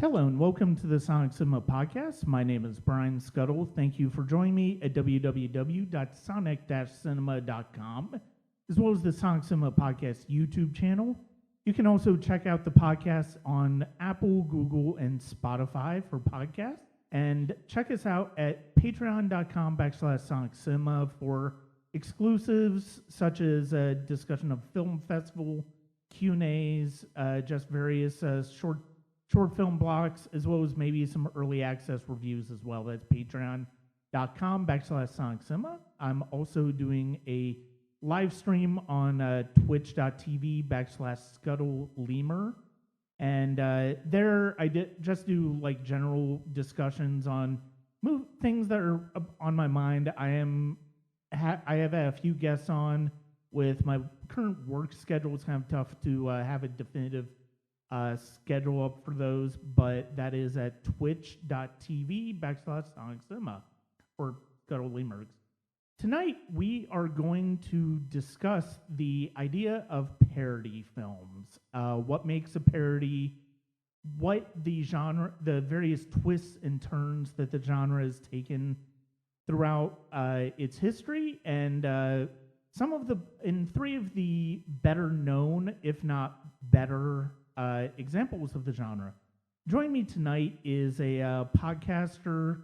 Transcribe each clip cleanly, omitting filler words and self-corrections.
Hello and welcome to the Sonic Cinema Podcast. My name is Brian Scuttle. Thank you for joining me at www.sonic-cinema.com, as well as the Sonic Cinema Podcast YouTube channel. You can also check out the podcast on Apple, Google, and Spotify for podcasts. And check us out at patreon.com/Sonic Cinema for exclusives such as a discussion of film festival, Q&As, just various short film blocks, as well as maybe some early access reviews as well. That's patreon.com/Sonic Cinema. I'm also doing a live stream on twitch.tv/Scuttle Lemur. And there I did just do like general discussions on things that are on my mind. I have a few guests on. With my current work schedule, it's kind of tough to have a definitive schedule up for those, but that is at twitch.tv/Sonic Cinema or Scuttle Lemur. Tonight, we are going to discuss the idea of parody films. What makes a parody, what the genre, the various twists and turns that the genre has taken throughout its history, and three of the better known, if not better, examples of the genre. Joining me tonight is a podcaster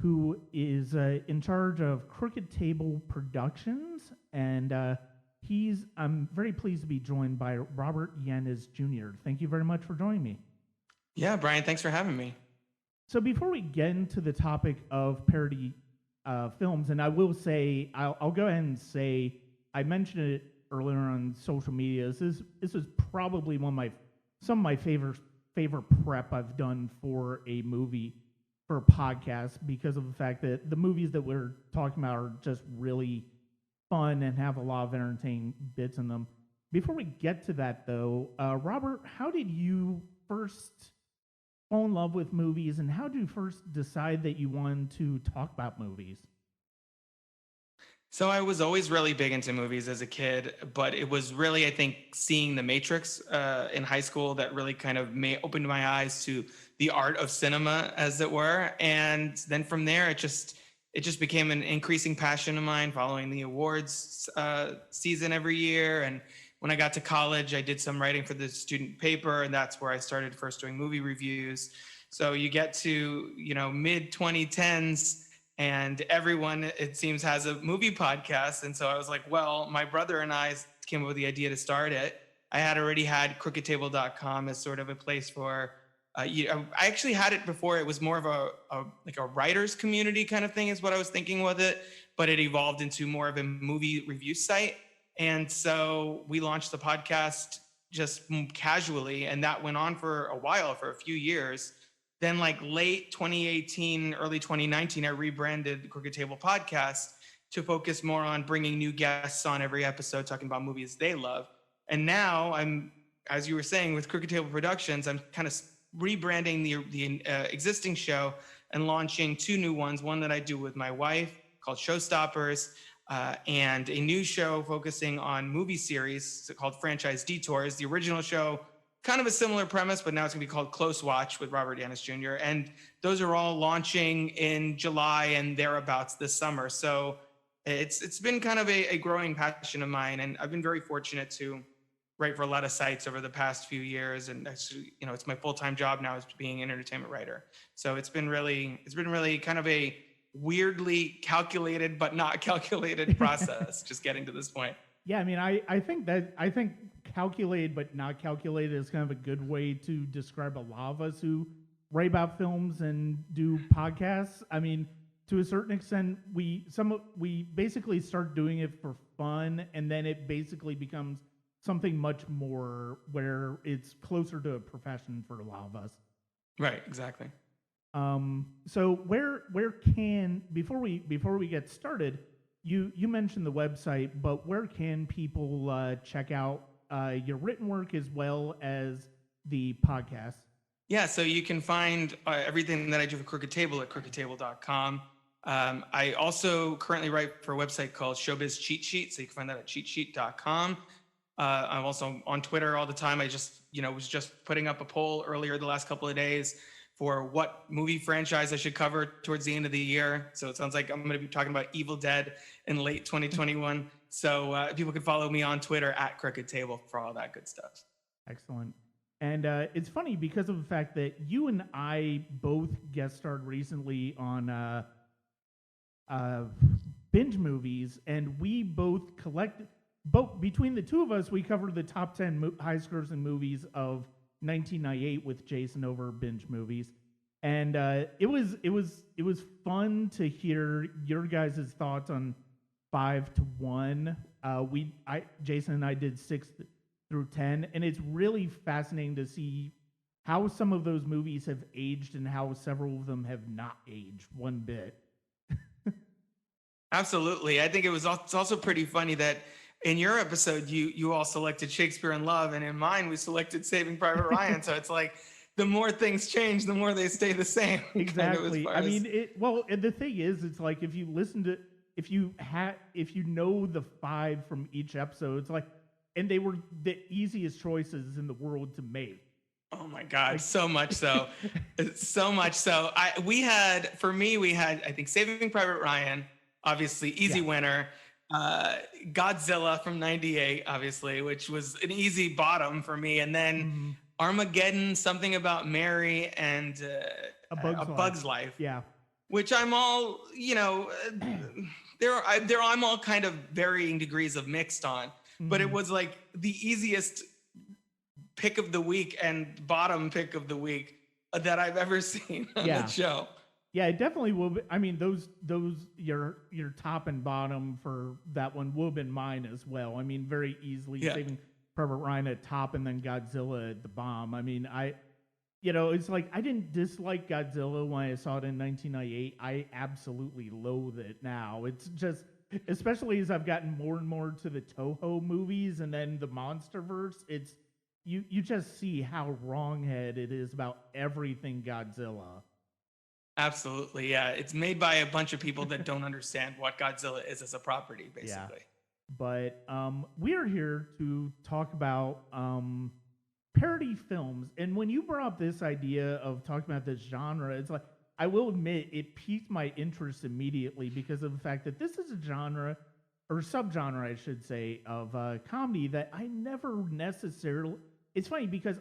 who is in charge of Crooked Table Productions, and I'm very pleased to be joined by Robert Yaniz Jr. Thank you very much for joining me. Yeah, Brian, thanks for having me. So before we get into the topic of parody films, and I will say, I'll go ahead and say, I mentioned it earlier on social media. This is probably some of my favorite prep I've done for a movie, for a podcast, because of the fact that the movies that we're talking about are just really fun and have a lot of entertaining bits in them. Before we get to that, though, Robert, how did you first fall in love with movies, and how did you first decide that you wanted to talk about movies? So I was always really big into movies as a kid, but it was really, I think, seeing The Matrix in high school that really kind of opened my eyes to the art of cinema, as it were. And then from there, it just became an increasing passion of mine, following the awards season every year. And when I got to college, I did some writing for the student paper, and that's where I started first doing movie reviews. So you get to, mid 2010s, and everyone, it seems, has a movie podcast. And so I was like, well, my brother and I came up with the idea to start it. I had already had crookedtable.com as sort of a place for, I actually had it before. It was more of a writer's community kind of thing is what I was thinking with it, but it evolved into more of a movie review site. And so we launched the podcast just casually, and that went on for a while, for a few years. Then like late 2018, early 2019, I rebranded Crooked Table Podcast to focus more on bringing new guests on every episode, talking about movies they love. And now I'm, as you were saying, with Crooked Table Productions, I'm kind of rebranding the existing show and launching two new ones, one that I do with my wife called Showstoppers, and a new show focusing on movie series called Franchise Detours. The original show, kind of a similar premise, but now it's gonna be called Close Watch with Robert Yaniz Jr. And those are all launching in July and thereabouts this summer. So it's been kind of a growing passion of mine. And I've been very fortunate to write for a lot of sites over the past few years. And actually, it's my full-time job now is being an entertainment writer. So it's been really kind of a weirdly calculated, but not calculated process, just getting to this point. Yeah, I mean, I think calculated but not calculated is kind of a good way to describe a lot of us who write about films and do podcasts. I mean, to a certain extent, we basically start doing it for fun, and then it basically becomes something much more where it's closer to a profession for a lot of us. Right, exactly. So before we get started, you mentioned the website, but where can people check out your written work as well as the podcast? Yeah, so you can find everything that I do for Crooked Table at crookedtable.com. I also currently write for a website called Showbiz Cheat Sheet, so you can find that at cheatsheet.com. I'm also on Twitter all the time. I just, was just putting up a poll earlier the last couple of days for what movie franchise I should cover towards the end of the year. So it sounds like I'm going to be talking about Evil Dead in late 2021. So people can follow me on Twitter at Crooked Table for all that good stuff. Excellent. And it's funny because of the fact that you and I both guest starred recently on binge movies, and we both collected, between the two of us, we covered the top 10 highest grossing movies of 1998 with Jason over binge movies. And it was fun to hear your guys' thoughts on 5 to 1. Jason and I did 6 through 10, and it's really fascinating to see how some of those movies have aged and how several of them have not aged one bit. Absolutely. I think it's also pretty funny that in your episode, you all selected Shakespeare in Love, and in mine, we selected Saving Private Ryan. So it's like the more things change, the more they stay the same. Exactly. I mean, and the thing is, it's like if you know the 5 from each episode, it's like, and they were the easiest choices in the world to make. Oh my God, so much so. So much so. We had, I think, Saving Private Ryan, obviously, easy winner. Godzilla from 98, obviously, which was an easy bottom for me. And then Armageddon, Something About Mary, and A Bug's Life. Yeah. Which I'm all, I'm all kind of varying degrees of mixed on. But it was like the easiest pick of the week and bottom pick of the week that I've ever seen on the show. Yeah, it definitely will be. I mean, those your top and bottom for that one will have been mine as well. I mean, very easily Saving Private Ryan at top and then Godzilla at the bottom. I mean, it's like I didn't dislike Godzilla when I saw it in 1998. I absolutely loathe it now. It's just, especially as I've gotten more and more to the Toho movies and then the MonsterVerse, it's you just see how wronghead it is about everything Godzilla. Absolutely, yeah. It's made by a bunch of people that don't understand what Godzilla is as a property, basically. Yeah. But we are here to talk about parody films. And when you brought up this idea of talking about this genre, it's like, I will admit, it piqued my interest immediately because of the fact that this is a genre, or subgenre, I should say, of comedy that I never necessarily... It's funny because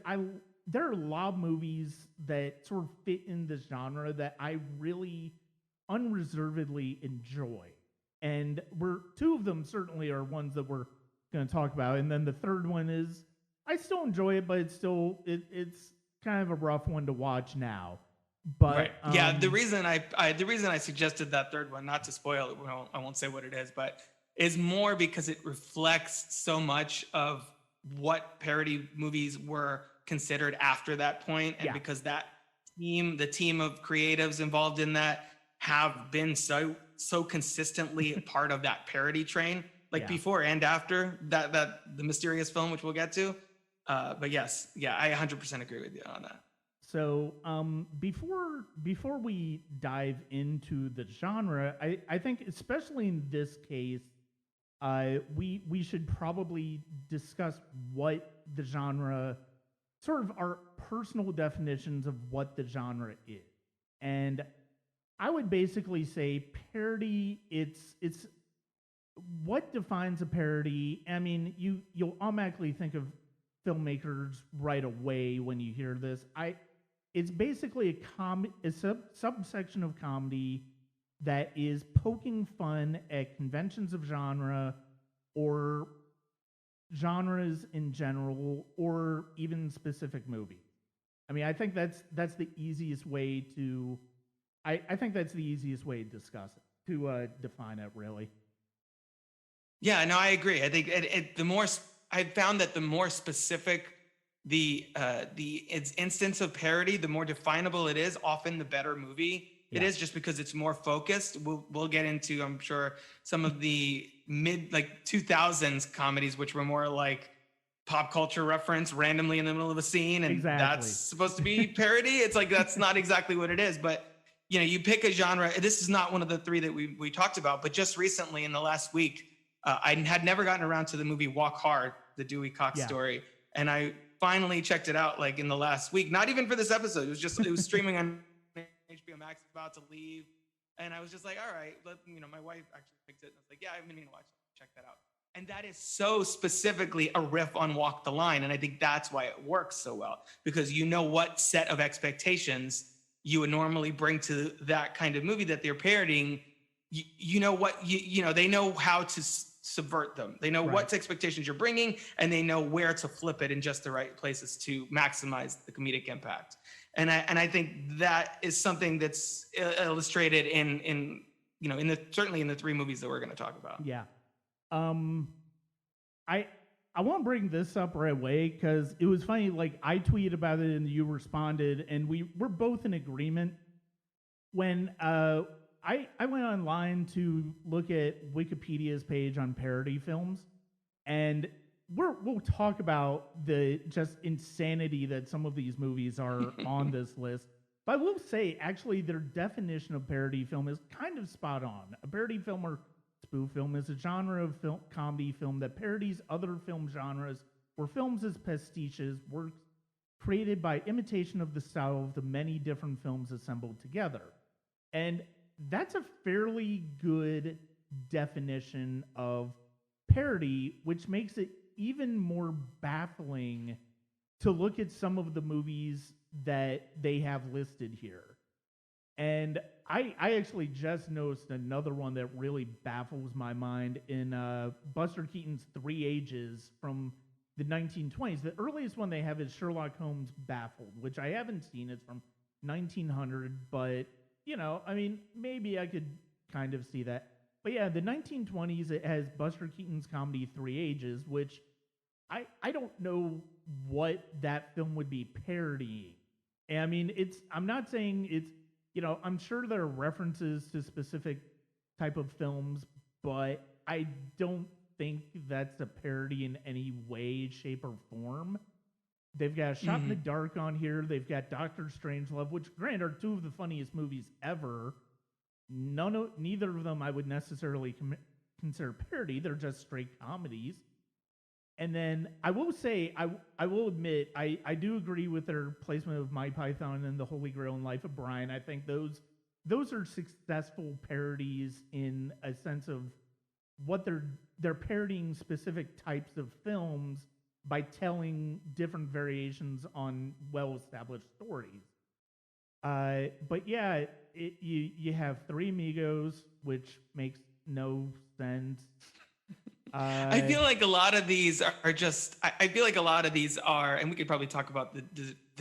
there are a lot of movies that sort of fit in this genre that I really unreservedly enjoy. And two of them certainly are ones that we're going to talk about. And then the third one is, I still enjoy it, but it's kind of a rough one to watch now. But right. Yeah, the reason I suggested that third one, not to spoil it, I won't say what it is, but is more because it reflects so much of what parody movies were considered after that point, and because the team of creatives involved in that have been so consistently part of that parody train, before and after that the mysterious film, which we'll get to. But yes, I 100% agree with you on that. So before we dive into the genre, I think especially in this case, we should probably discuss what the genre, sort of our personal definitions of what the genre is. And I would basically say parody, it's what defines a parody. I mean, you'll automatically think of filmmakers right away when you hear this. It's basically a subsection of comedy that is poking fun at conventions of genre or genres in general, or even specific movies. I mean, I think that's the easiest way to. I think that's the easiest way to discuss it, to define it, really. Yeah, no, I agree. I think I found that the more specific the instance of parody, the more definable it is, often the better movie it is, just because it's more focused. We'll get into, I'm sure, some of the mid 2000s comedies, which were more like pop culture reference randomly in the middle of a scene, and that's supposed to be parody. It's like, that's not exactly what it is, but you pick a genre. This is not one of the three that we talked about, but just recently in the last week, I had never gotten around to the movie Walk Hard the Dewey Cox Yeah. story. And I finally checked it out like in the last week, not even for this episode. It was streaming on HBO Max, about to leave. And I was just like, all right, my wife actually picked it. And I was like, yeah, I've been meaning to watch it. Check that out. And that is so specifically a riff on Walk the Line. And I think that's why it works so well, because you know what set of expectations you would normally bring to that kind of movie that they're parodying. You know what, they know how to subvert them. They know what expectations you're bringing, and they know where to flip it in just the right places to maximize the comedic impact. And I think that is something that's illustrated certainly in the three movies that we're going to talk about. Yeah. I want to bring this up right away because it was funny. Like, I tweeted about it and you responded, and we're both in agreement. When I went online to look at Wikipedia's page on parody films, and we'll talk about the just insanity that some of these movies are on this list. But I will say, actually, their definition of parody film is kind of spot on. A parody film or spoof film is a genre of comedy film that parodies other film genres or films as pastiches, works created by imitation of the style of the many different films assembled together. And that's a fairly good definition of parody, which makes it even more baffling to look at some of the movies that they have listed here. And I actually just noticed another one that really baffles my mind in Buster Keaton's Three Ages from the 1920s. The earliest one they have is Sherlock Holmes Baffled, which I haven't seen. It's from 1900, but, maybe I could kind of see that. But yeah, the 1920s, it has Buster Keaton's comedy Three Ages, which I don't know what that film would be parodying. And I'm not saying it's, I'm sure there are references to specific type of films, but I don't think that's a parody in any way, shape, or form. They've got Shot in the Dark on here. They've got Doctor Strangelove, which, granted, are two of the funniest movies ever. Neither of them I would necessarily consider parody. They're just straight comedies. And then I will say, I will admit, I do agree with their placement of My Python and The Holy Grail and Life of Brian. I think those are successful parodies in a sense of what they're parodying specific types of films by telling different variations on well-established stories. But yeah, you have Three Amigos, which makes no sense. I feel like a lot of these are just. I feel like a lot of these are, and we could probably talk about the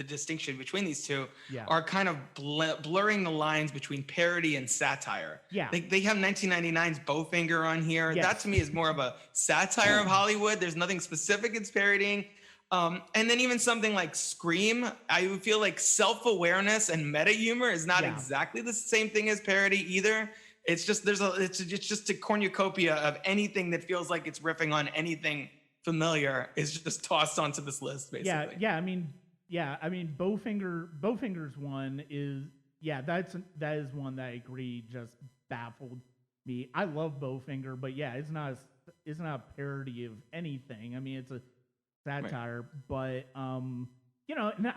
distinction between these two. Yeah. Are kind of blurring the lines between parody and satire. Yeah. They have 1999's Bowfinger on here. Yes. That to me is more of a satire of Hollywood. There's nothing specific it's parodying. And then even something like Scream, I would feel like self-awareness and meta humor is not exactly the same thing as parody either. It's just it's just a cornucopia of anything that feels like it's riffing on anything familiar is just tossed onto this list, basically. Bowfinger's one is that is one that I agree just baffled me. I love Bowfinger, but yeah, it's not a parody of anything. It's a satire, right. But and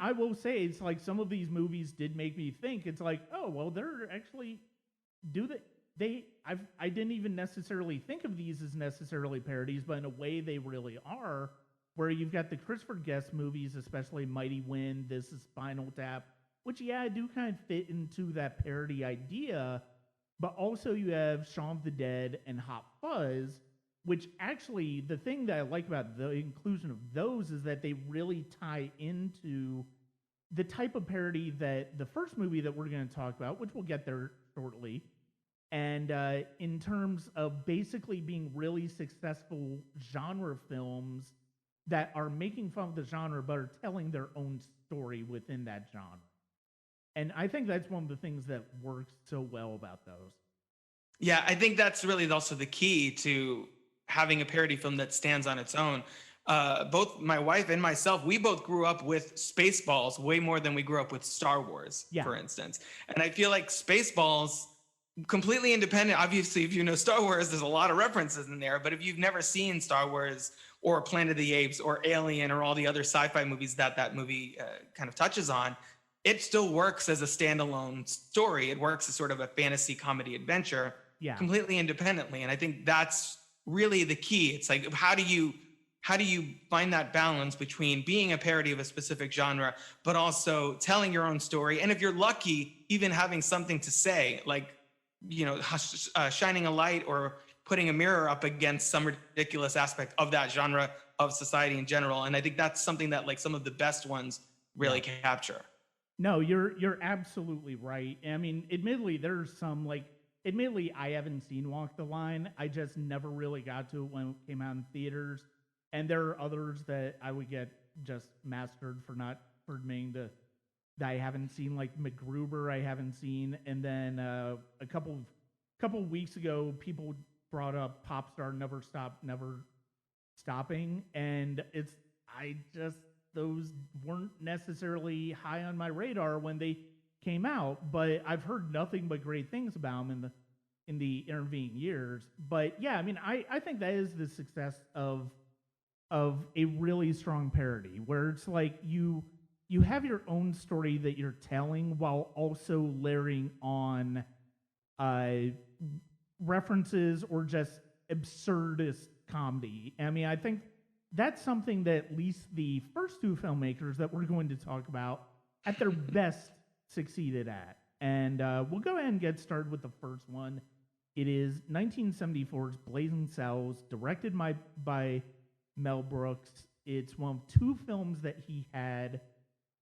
I will say it's like some of these movies did make me think. It's like, oh well, they're actually I didn't even necessarily think of these as necessarily parodies, but in a way they really are, where you've got the Christopher Guest movies, especially Mighty Wind, This Is Spinal Tap, which do kind of fit into that parody idea, but also you have Shaun of the Dead and Hot Fuzz, which actually, the thing that I like about the inclusion of those is that they really tie into the type of parody that the first movie that we're going to talk about, which we'll get there shortly, and in terms of basically being really successful genre films that are making fun of the genre but are telling their own story within that genre. And I think that's one of the things that works so well about those. Yeah, I think that's really also the key to having a parody film that stands on its own. Both my wife and myself, we both grew up with Spaceballs way more than we grew up with Star Wars, for instance. And I feel like Spaceballs, completely independent. Obviously, if you know Star Wars, there's a lot of references in there. But if you've never seen Star Wars or Planet of the Apes or Alien or all the other sci-fi movies that movie kind of touches on, it still works as a standalone story. It works as sort of a fantasy comedy adventure, Yeah. completely independently. And I think that's really the key. It's like, how do you find that balance between being a parody of a specific genre, but also telling your own story? And if you're lucky, even having something to say, like, shining a light or putting a mirror up against some ridiculous aspect of that genre of society in general. And I think that's something that like some of the best ones really capture. No, you're absolutely right. I mean, admittedly, there's some admittedly, I haven't seen Walk the Line. I just never really got to it when it came out in theaters. And there are others that I would get just mastered for admitting that I haven't seen, like MacGruber. I haven't seen, and then a couple of weeks ago, people brought up Popstar Never Stopping, and those weren't necessarily high on my radar when they came out, but I've heard nothing but great things about them in the intervening years. But yeah, I mean, I think that is the success of a really strong parody, where it's like you have your own story that you're telling while also layering on references or just absurdist comedy. I mean, I think that's something that at least the first two filmmakers that we're going to talk about at their best succeeded at. And we'll go ahead and get started with the first one. It is 1974's Blazing Saddles, directed by Mel Brooks. It's one of two films that he had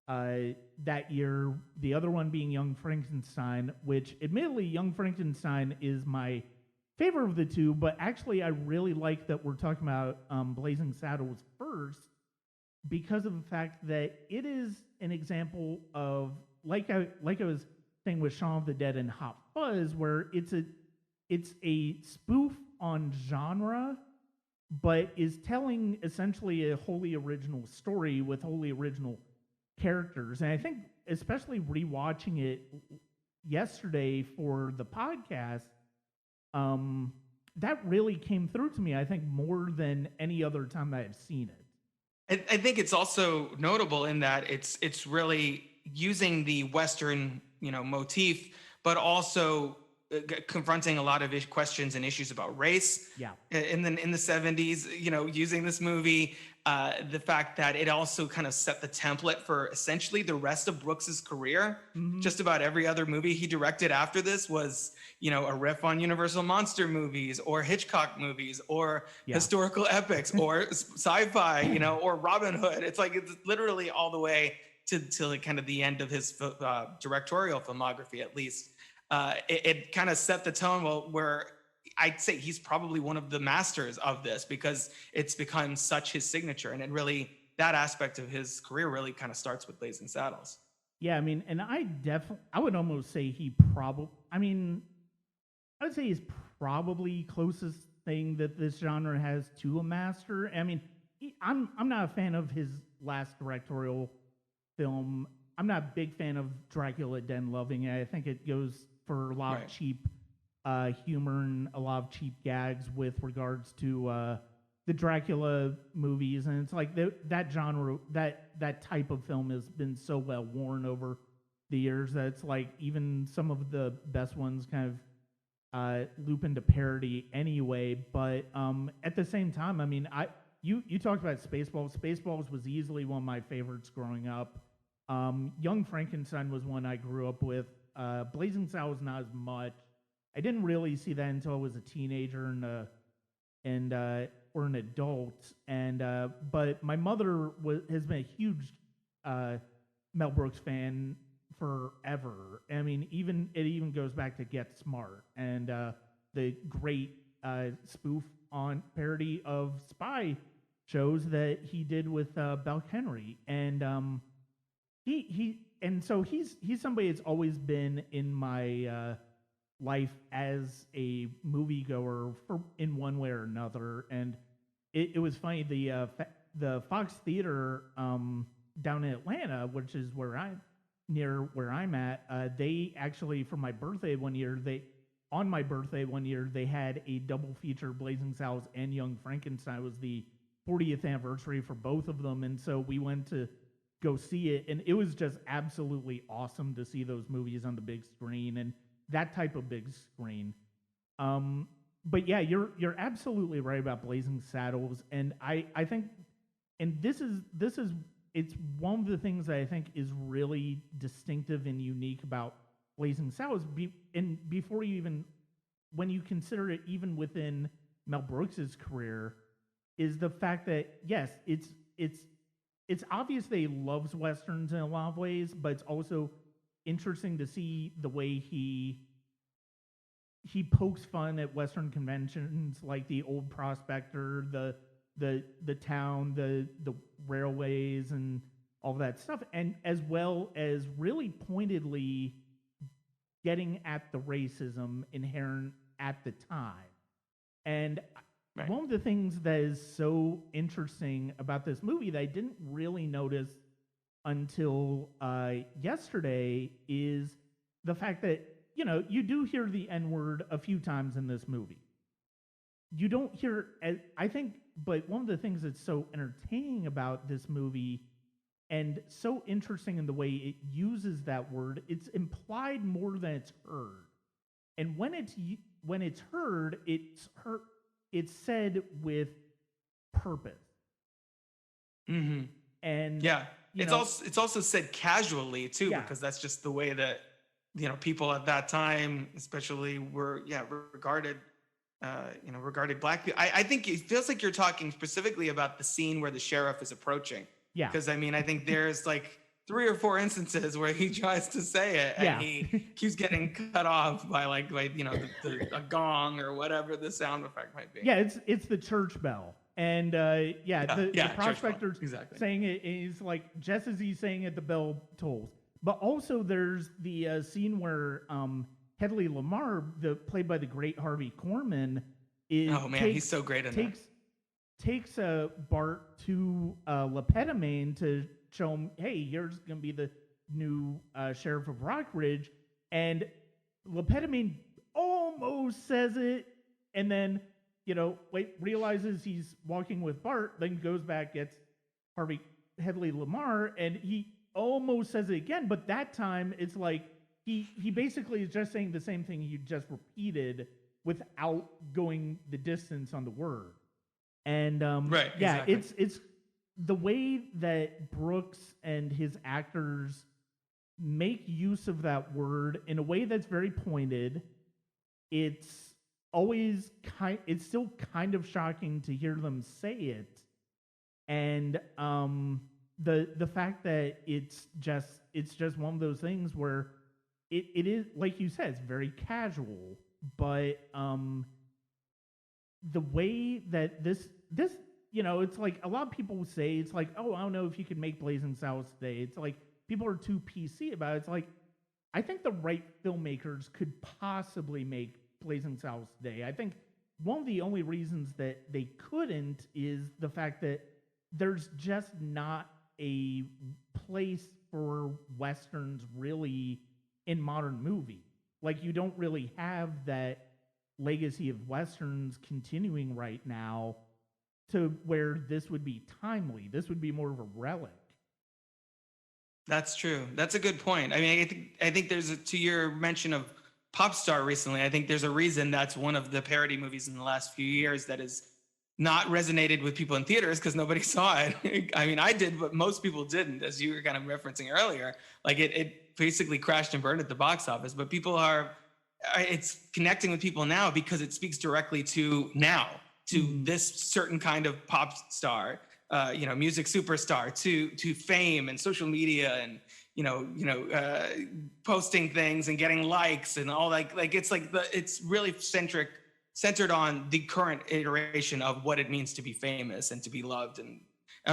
that year, the other one being Young Frankenstein, which admittedly Young Frankenstein is my favorite of the two, but actually I really like that we're talking about Blazing Saddles first because of the fact that it is an example of, like I was saying with Shaun of the Dead and Hot Fuzz, where it's a spoof on genre, but is telling essentially a wholly original story with wholly original characters. And I think, especially rewatching it yesterday for the podcast, that really came through to me, I think, more than any other time that I've seen it. I think it's also notable in that it's really using the Western, motif, but also confronting a lot of questions and issues about race. Yeah. In the 70s, using this movie, the fact that it also kind of set the template for essentially the rest of Brooks's career. Mm-hmm. Just about every other movie he directed after this was, a riff on Universal monster movies or Hitchcock movies or historical epics or sci-fi, or Robin Hood. It's like, it's literally all the way to kind of the end of his directorial filmography, at least. It kind of set the tone where I'd say he's probably one of the masters of this, because it's become such his signature. And it really, that aspect of his career really kind of starts with Blazing Saddles. Yeah, I mean, and I would almost say I would say he's probably closest thing that this genre has to a master. I mean, I'm not a fan of his last directorial film. I'm not a big fan of Dracula Dead and Loving It. I think it goes for a lot of cheap humor and a lot of cheap gags with regards to the Dracula movies, and it's like that genre, that type of film has been so well worn over the years that it's like even some of the best ones kind of loop into parody anyway. But at the same time, I mean, you talked about Spaceballs. Spaceballs was easily one of my favorites growing up. Young Frankenstein was one I grew up with. Blazing Saddles not as much. I didn't really see that until I was a teenager or an adult. But my mother has been a huge Mel Brooks fan forever. I mean, it even goes back to Get Smart and the great spoof on parody of spy shows that he did with Belk Henry. And he's somebody that's always been in my life as a moviegoer in one way or another. And it was funny, the Fox Theater down in Atlanta, which is where I'm at, they actually, for my birthday one year, they had a double feature, Blazing Saddles and Young Frankenstein. It was the 40th anniversary for both of them, and so we went to go see it, and it was just absolutely awesome to see those movies on the big screen and that type of big screen. But yeah, you're absolutely right about Blazing Saddles, and I think, and this is it's one of the things that I think is really distinctive and unique about Blazing Saddles. And before you even, when you consider it even within Mel Brooks's career, is the fact that yes, it's obvious that he loves westerns in a lot of ways, but it's also interesting to see the way he pokes fun at Western conventions like the Old Prospector, the town, the railways, and all that stuff, and as well as really pointedly getting at the racism inherent at the time. And right. One of the things that is so interesting about this movie that I didn't really notice until yesterday is the fact that, you know, you do hear the N-word a few times in this movie. You don't hear, I think, but one of the things that's so entertaining about this movie and so interesting in the way it uses that word, it's implied more than it's heard. And when it's heard, it's said with purpose. Mm-hmm. And yeah, it's also said casually too, because that's just the way that, you know, people at that time, especially, were regarded Black people. I think it feels like you're talking specifically about the scene where the sheriff is approaching. Yeah. Because I mean, I think there's like 3 or 4 instances where he tries to say it and he keeps getting cut off by a gong or whatever the sound effect might be. Yeah, it's the church bell. And the prospector's saying it is like just as he's saying it, the bell tolls. But also there's the scene where Hedley Lamar, played by the great Harvey Korman, he's so great in that. Takes Bart to Lepetamine to show him, hey, here's going to be the new sheriff of Rockridge. And Lepetamine almost says it, and then, realizes he's walking with Bart, then goes back, gets Hedley Lamar, and he almost says it again, but that time it's like he basically is just saying the same thing you just repeated without going the distance on the word. And exactly. It's the way that Brooks and his actors make use of that word in a way that's very pointed. It's still kind of shocking to hear them say it, and the fact that it's just one of those things where it is, like you said, it's very casual, but the way that this it's like a lot of people say it's like, oh, I don't know if you could make Blazing Saddles today. It's like people are too PC about it. It's like I think the right filmmakers could possibly make Blazing Saddles today. I think one of the only reasons that they couldn't is the fact that there's just not a place for Westerns really in modern movie. Like, you don't really have that legacy of Westerns continuing right now to where this would be timely. This would be more of a relic. That's true. That's a good point. I mean, I think there's to your mention of Pop Star recently, I think there's a reason that's one of the parody movies in the last few years that has not resonated with people in theaters because nobody saw it. I mean, I did, but most people didn't, as you were kind of referencing earlier. Like it basically crashed and burned at the box office, but it's connecting with people now because it speaks directly to this certain kind of pop star, music superstar, to fame and social media and, posting things and getting likes and all it's really centered on the current iteration of what it means to be famous and to be loved and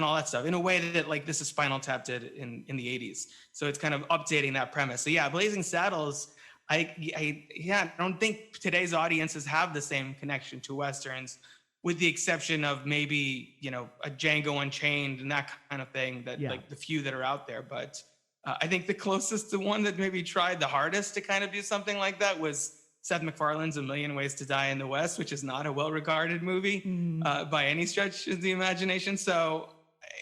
all that stuff in a way that like this is Spinal Tap did in the 80s. So it's kind of updating that premise. So yeah, Blazing Saddles, I don't think today's audiences have the same connection to Westerns, with the exception of maybe, a Django Unchained and that kind of thing like the few that are out there. But I think the closest to one that maybe tried the hardest to kind of do something like that was Seth MacFarlane's A Million Ways to Die in the West, which is not a well-regarded movie by any stretch of the imagination. So,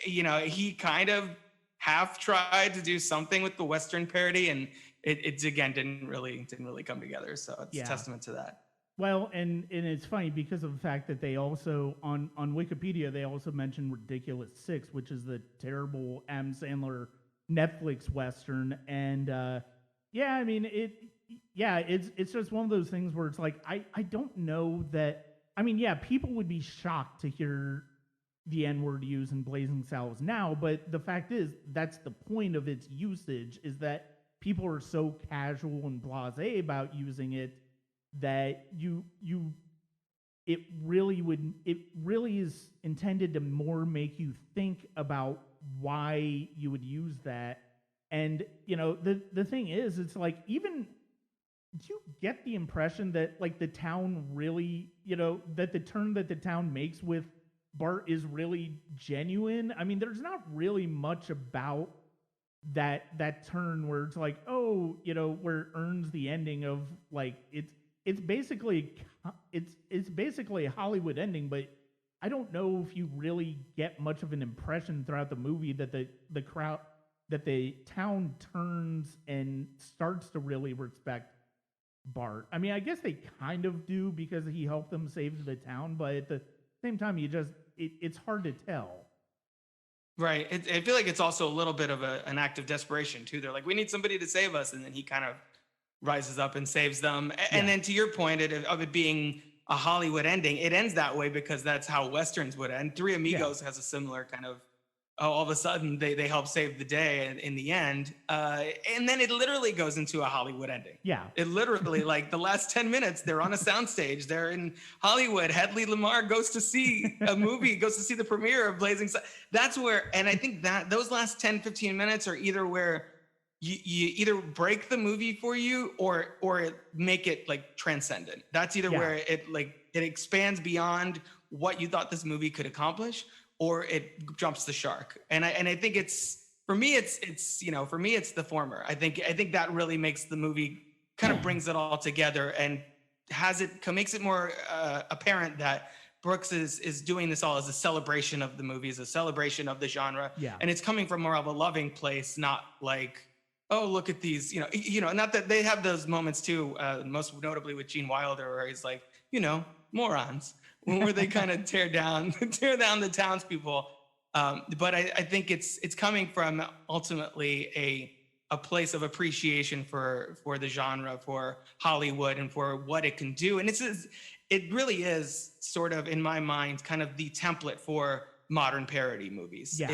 he kind of half tried to do something with the Western parody, and it again didn't really come together. So it's a testament to that. Well, and it's funny because of the fact that they also on Wikipedia they also mentioned Ridiculous Six, which is the terrible Adam Sandler Netflix Western, and it's just one of those things where it's like I don't know that. I mean, people would be shocked to hear the N-word used in Blazing Saddles now, but the fact is that's the point of its usage, is that people are so casual and blasé about using it that it really is intended to more make you think about why you would use that. And the thing is, it's like, even do you get the impression that like the town really, that the turn that the town makes with Bart is really genuine? I mean, there's not really much about that turn where it's like, where it earns the ending of like it's basically a Hollywood ending, but I don't know if you really get much of an impression throughout the movie that the crowd, that the town turns and starts to really respect Bart. I mean, I guess they kind of do because he helped them save the town, but at the same time, it's hard to tell. Right. I feel like it's also a little bit of an act of desperation too. They're like, we need somebody to save us, and then he kind of rises up and saves them. And then to your point of it being a Hollywood ending, it ends that way because that's how Westerns would end. Three Amigos has a similar kind of, all of a sudden they help save the day in the end. And then it literally goes into a Hollywood ending. Yeah. It literally, like the last 10 minutes, they're on a soundstage. They're in Hollywood. Hedley Lamar goes to see a movie, goes to see the premiere of Blazing Saddles. That's where, and I think that those last 10, 15 minutes are either where you either break the movie for you or make it like transcendent. That's either where it expands beyond what you thought this movie could accomplish, or it jumps the shark. And I think it's the former. I think that really makes the movie kind of brings it all together and makes it more apparent that Brooks is doing this all as a celebration of the movie, as a celebration of the genre. Yeah. And it's coming from more of a loving place, not like, oh, look at these, not that they have those moments too, most notably with Gene Wilder, where he's like, morons, where they kind of tear down the townspeople. But I think it's coming from ultimately a place of appreciation for the genre, for Hollywood, and for what it can do. And it really is sort of, in my mind, kind of the template for modern parody movies. Yeah.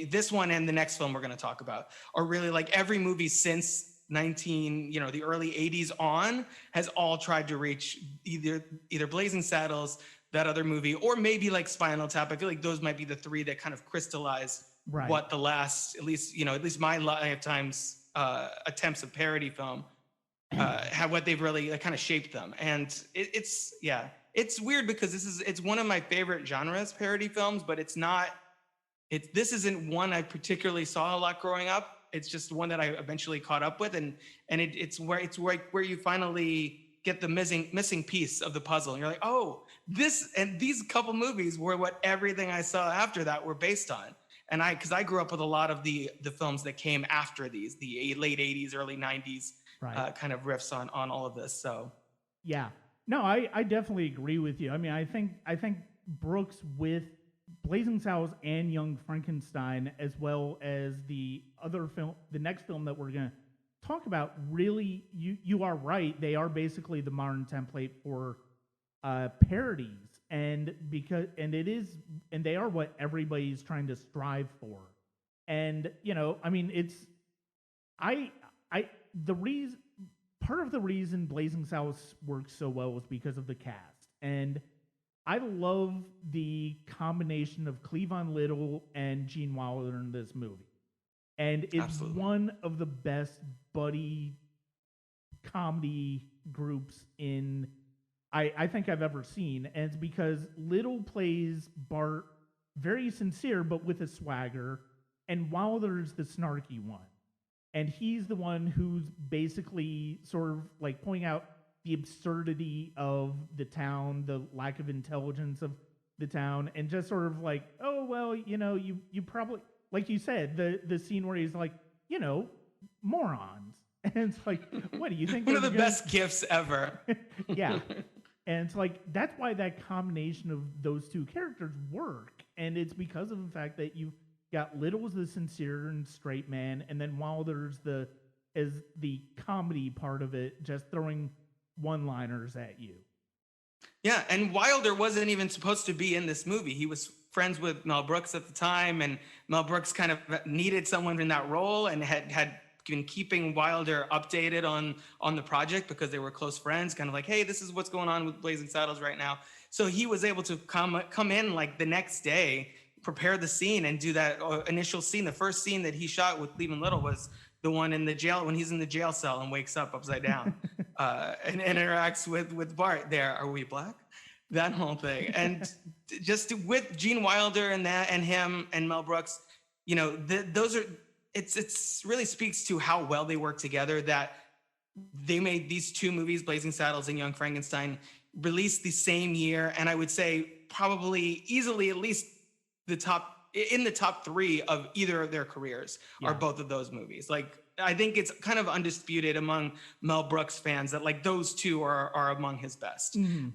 This one and the next film we're going to talk about are really like every movie since the early 80s on has all tried to reach either Blazing Saddles, that other movie, or maybe like Spinal Tap. I feel like those might be the three that kind of crystallize what the last, at least my lifetime's attempts of parody film have, what they've really kind of shaped them. And it's weird because it's one of my favorite genres, parody films, but this isn't one I particularly saw a lot growing up. It's just one that I eventually caught up with, and it's where you finally get the missing piece of the puzzle, and you're like, oh, these couple movies were what everything I saw after that were based on. And because I grew up with a lot of the films that came after these, the late 80s, early 90s kind of riffs on all of this. So yeah, no, I definitely agree with you. I mean, I think Brooks, with Blazing Saddles and Young Frankenstein, as well as the other film, the next film that we're gonna talk about, really, you are right. They are basically the modern template for parodies, and they are what everybody's trying to strive for. And I mean, part of the reason Blazing Saddles works so well is because of the cast, and I love the combination of Cleavon Little and Gene Wilder in this movie. And it's Absolutely. One of the best buddy comedy groups I think I've ever seen. And it's because Little plays Bart very sincere, but with a swagger, and Wilder's the snarky one. And he's the one who's basically sort of like pointing out the absurdity of the town, the lack of intelligence of the town, and just sort of like, oh well, you probably, like you said, the scene where he's like, morons. And it's like, what do you think? One of the best gifts ever. Yeah. And it's like, that's why that combination of those two characters work. And it's because of the fact that you've got Little as the sincere and straight man, and then Wilder's the comedy part of it, just throwing one-liners at you. Yeah, and Wilder wasn't even supposed to be in this movie. He was friends with Mel Brooks at the time, and Mel Brooks kind of needed someone in that role and had been keeping Wilder updated on the project because they were close friends, kind of like, hey, this is what's going on with Blazing Saddles right now. So he was able to come in like the next day, prepare the scene, and do that initial scene. The first scene that he shot with Cleveland Little was the one in the jail, when he's in the jail cell and wakes up upside down and interacts with Bart there. Are we black? That whole thing. And just with Gene Wilder and that, and him and Mel Brooks, those are, it's really speaks to how well they work together, that they made these two movies, Blazing Saddles and Young Frankenstein, released the same year. And I would say probably easily at least in the top three of either of their careers are both of those movies. Like, I think it's kind of undisputed among Mel Brooks fans that like those two are among his best. Mm-hmm.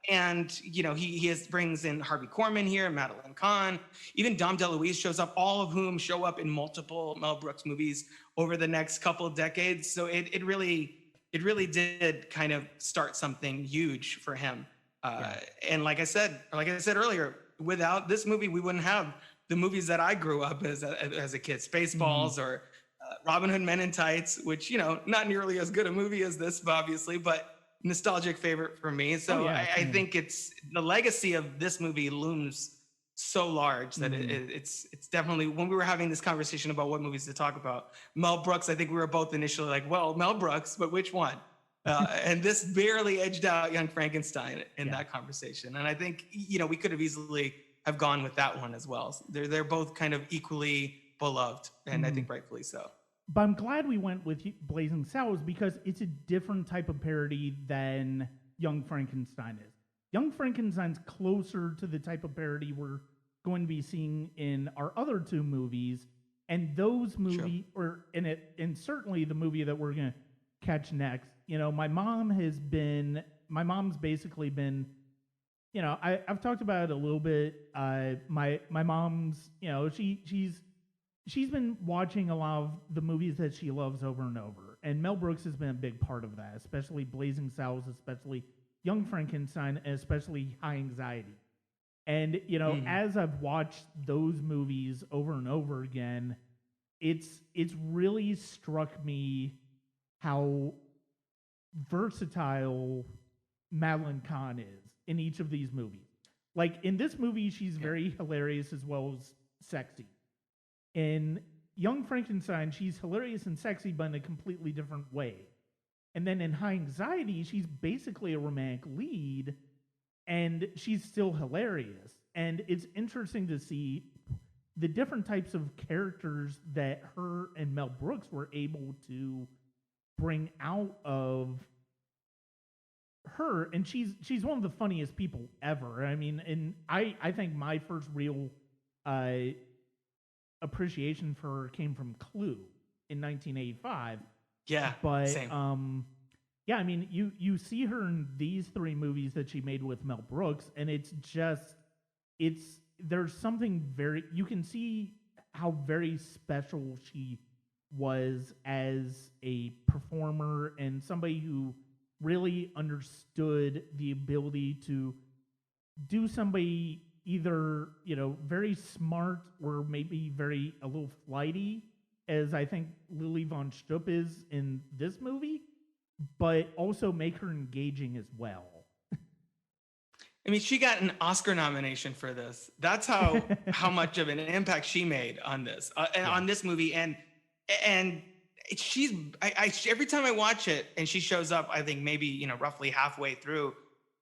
And he brings in Harvey Korman here, Madeline Kahn, even Dom DeLuise shows up, all of whom show up in multiple Mel Brooks movies over the next couple of decades. So it really did kind of start something huge for him. And like I said earlier, without this movie, we wouldn't have the movies that I grew up as a kid, Spaceballs or Robin Hood Men in Tights, which, not nearly as good a movie as this, obviously, but nostalgic favorite for me. So I think it's the legacy of this movie looms so large that it's definitely, when we were having this conversation about what movies to talk about, Mel Brooks, I think we were both initially like, well, Mel Brooks, but which one? And this barely edged out Young Frankenstein in that conversation. And I think, we could have easily have gone with that one as well. They're both kind of equally beloved, and I think rightfully so. But I'm glad we went with Blazing Saddles because it's a different type of parody than Young Frankenstein is. Young Frankenstein's closer to the type of parody we're going to be seeing in our other two movies, and those movies, and certainly the movie that we're going to catch next. My mom's basically been, I've talked about it a little bit. My mom's, she's been watching a lot of the movies that she loves over and over. And Mel Brooks has been a big part of that, especially Blazing Saddles, especially Young Frankenstein, and especially High Anxiety. And, as I've watched those movies over and over again, it's really struck me how versatile Madeline Kahn is in each of these movies. Like, in this movie, she's very hilarious as well as sexy. In Young Frankenstein, she's hilarious and sexy, but in a completely different way. And then in High Anxiety, she's basically a romantic lead, and she's still hilarious. And it's interesting to see the different types of characters that her and Mel Brooks were able to bring out of her. And she's one of the funniest people ever. I mean, and I think my first real appreciation for her came from Clue in 1985. Yeah, but same. I mean, you see her in these three movies that she made with Mel Brooks, and there's something you can see how very special she was as a performer and somebody who really understood the ability to do somebody either, very smart or maybe a little flighty, as I think Lily Von Stupp is in this movie, but also make her engaging as well. I mean, she got an Oscar nomination for this. That's how much of an impact she made on this, on this movie. And she's, every time I watch it and she shows up, I think maybe, roughly halfway through,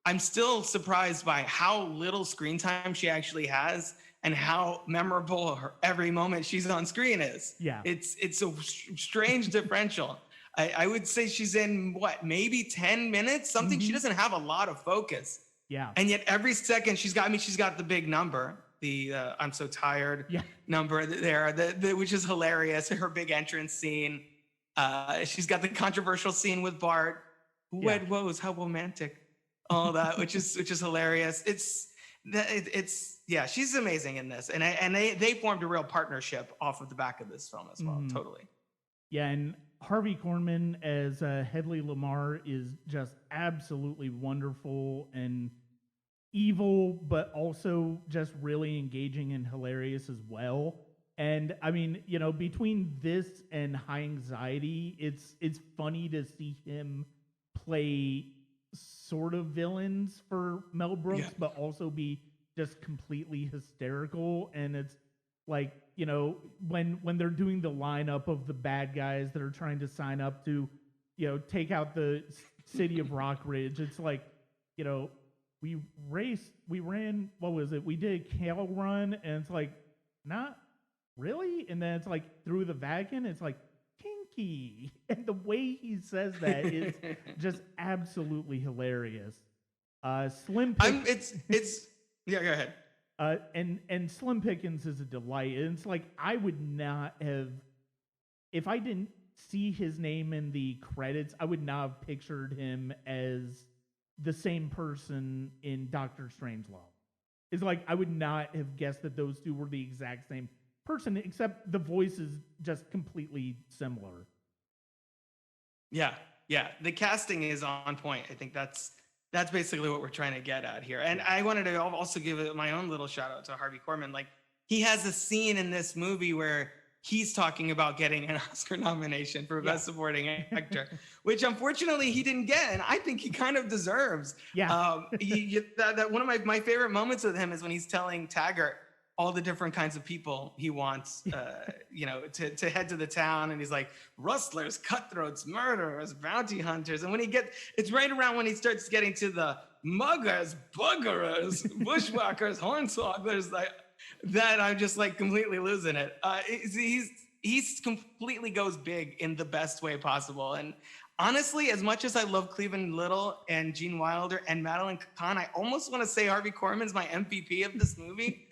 I'm still surprised by how little screen time she actually has and how memorable every moment she's on screen is. Yeah. It's a strange differential. I would say she's in what, maybe 10 minutes, something. She doesn't have a lot of focus. Yeah. And yet every second she's got the big number, the I'm so tired number there, which is hilarious. Her big entrance scene. She's got the controversial scene with Bart. Wed woes, how romantic. All that, which is hilarious. It's she's amazing in this. And they formed a real partnership off of the back of this film as well. Totally. Yeah, and Harvey Korman as Hedley Lamar is just absolutely wonderful and evil, but also just really engaging and hilarious as well. And I mean, you know, between this and High Anxiety, it's funny to see him play sort of villains for Mel Brooks, but also be just completely hysterical. And it's like, you know, when they're doing the lineup of the bad guys that are trying to sign up to, you know, take out the city of Rockridge, it's like, you know, we ran, what was it? We did a kale run, and it's like, not really? And then it's like, through the Vatican, it's like, kinky. And the way he says that is just absolutely hilarious. Slim Pickens. Yeah, go ahead. And Slim Pickens is a delight. And it's like, I would not have, if I didn't see his name in the credits, I would not have pictured him as the same person in Doctor Strangelove. It's like, I would not have guessed that those two were the exact same person, except the voice is just completely similar. Yeah. The casting is on point. I think that's basically what we're trying to get at here. And I wanted to also give my own little shout out to Harvey Korman. Like, he has a scene in this movie where he's talking about getting an Oscar nomination for Best Supporting Actor, which unfortunately he didn't get, and I think he kind of deserves. Yeah. That one of my favorite moments with him is when he's telling Taggart all the different kinds of people he wants, to head to the town, and he's like, rustlers, cutthroats, murderers, bounty hunters, and it's right around when he starts getting to the muggers, buggerers, bushwhackers, hornswogglers, like that, I'm just like completely losing it. He's completely goes big in the best way possible, and honestly, as much as I love Cleveland Little and Gene Wilder and Madeline Kahn, I almost want to say Harvey Korman's my MVP of this movie.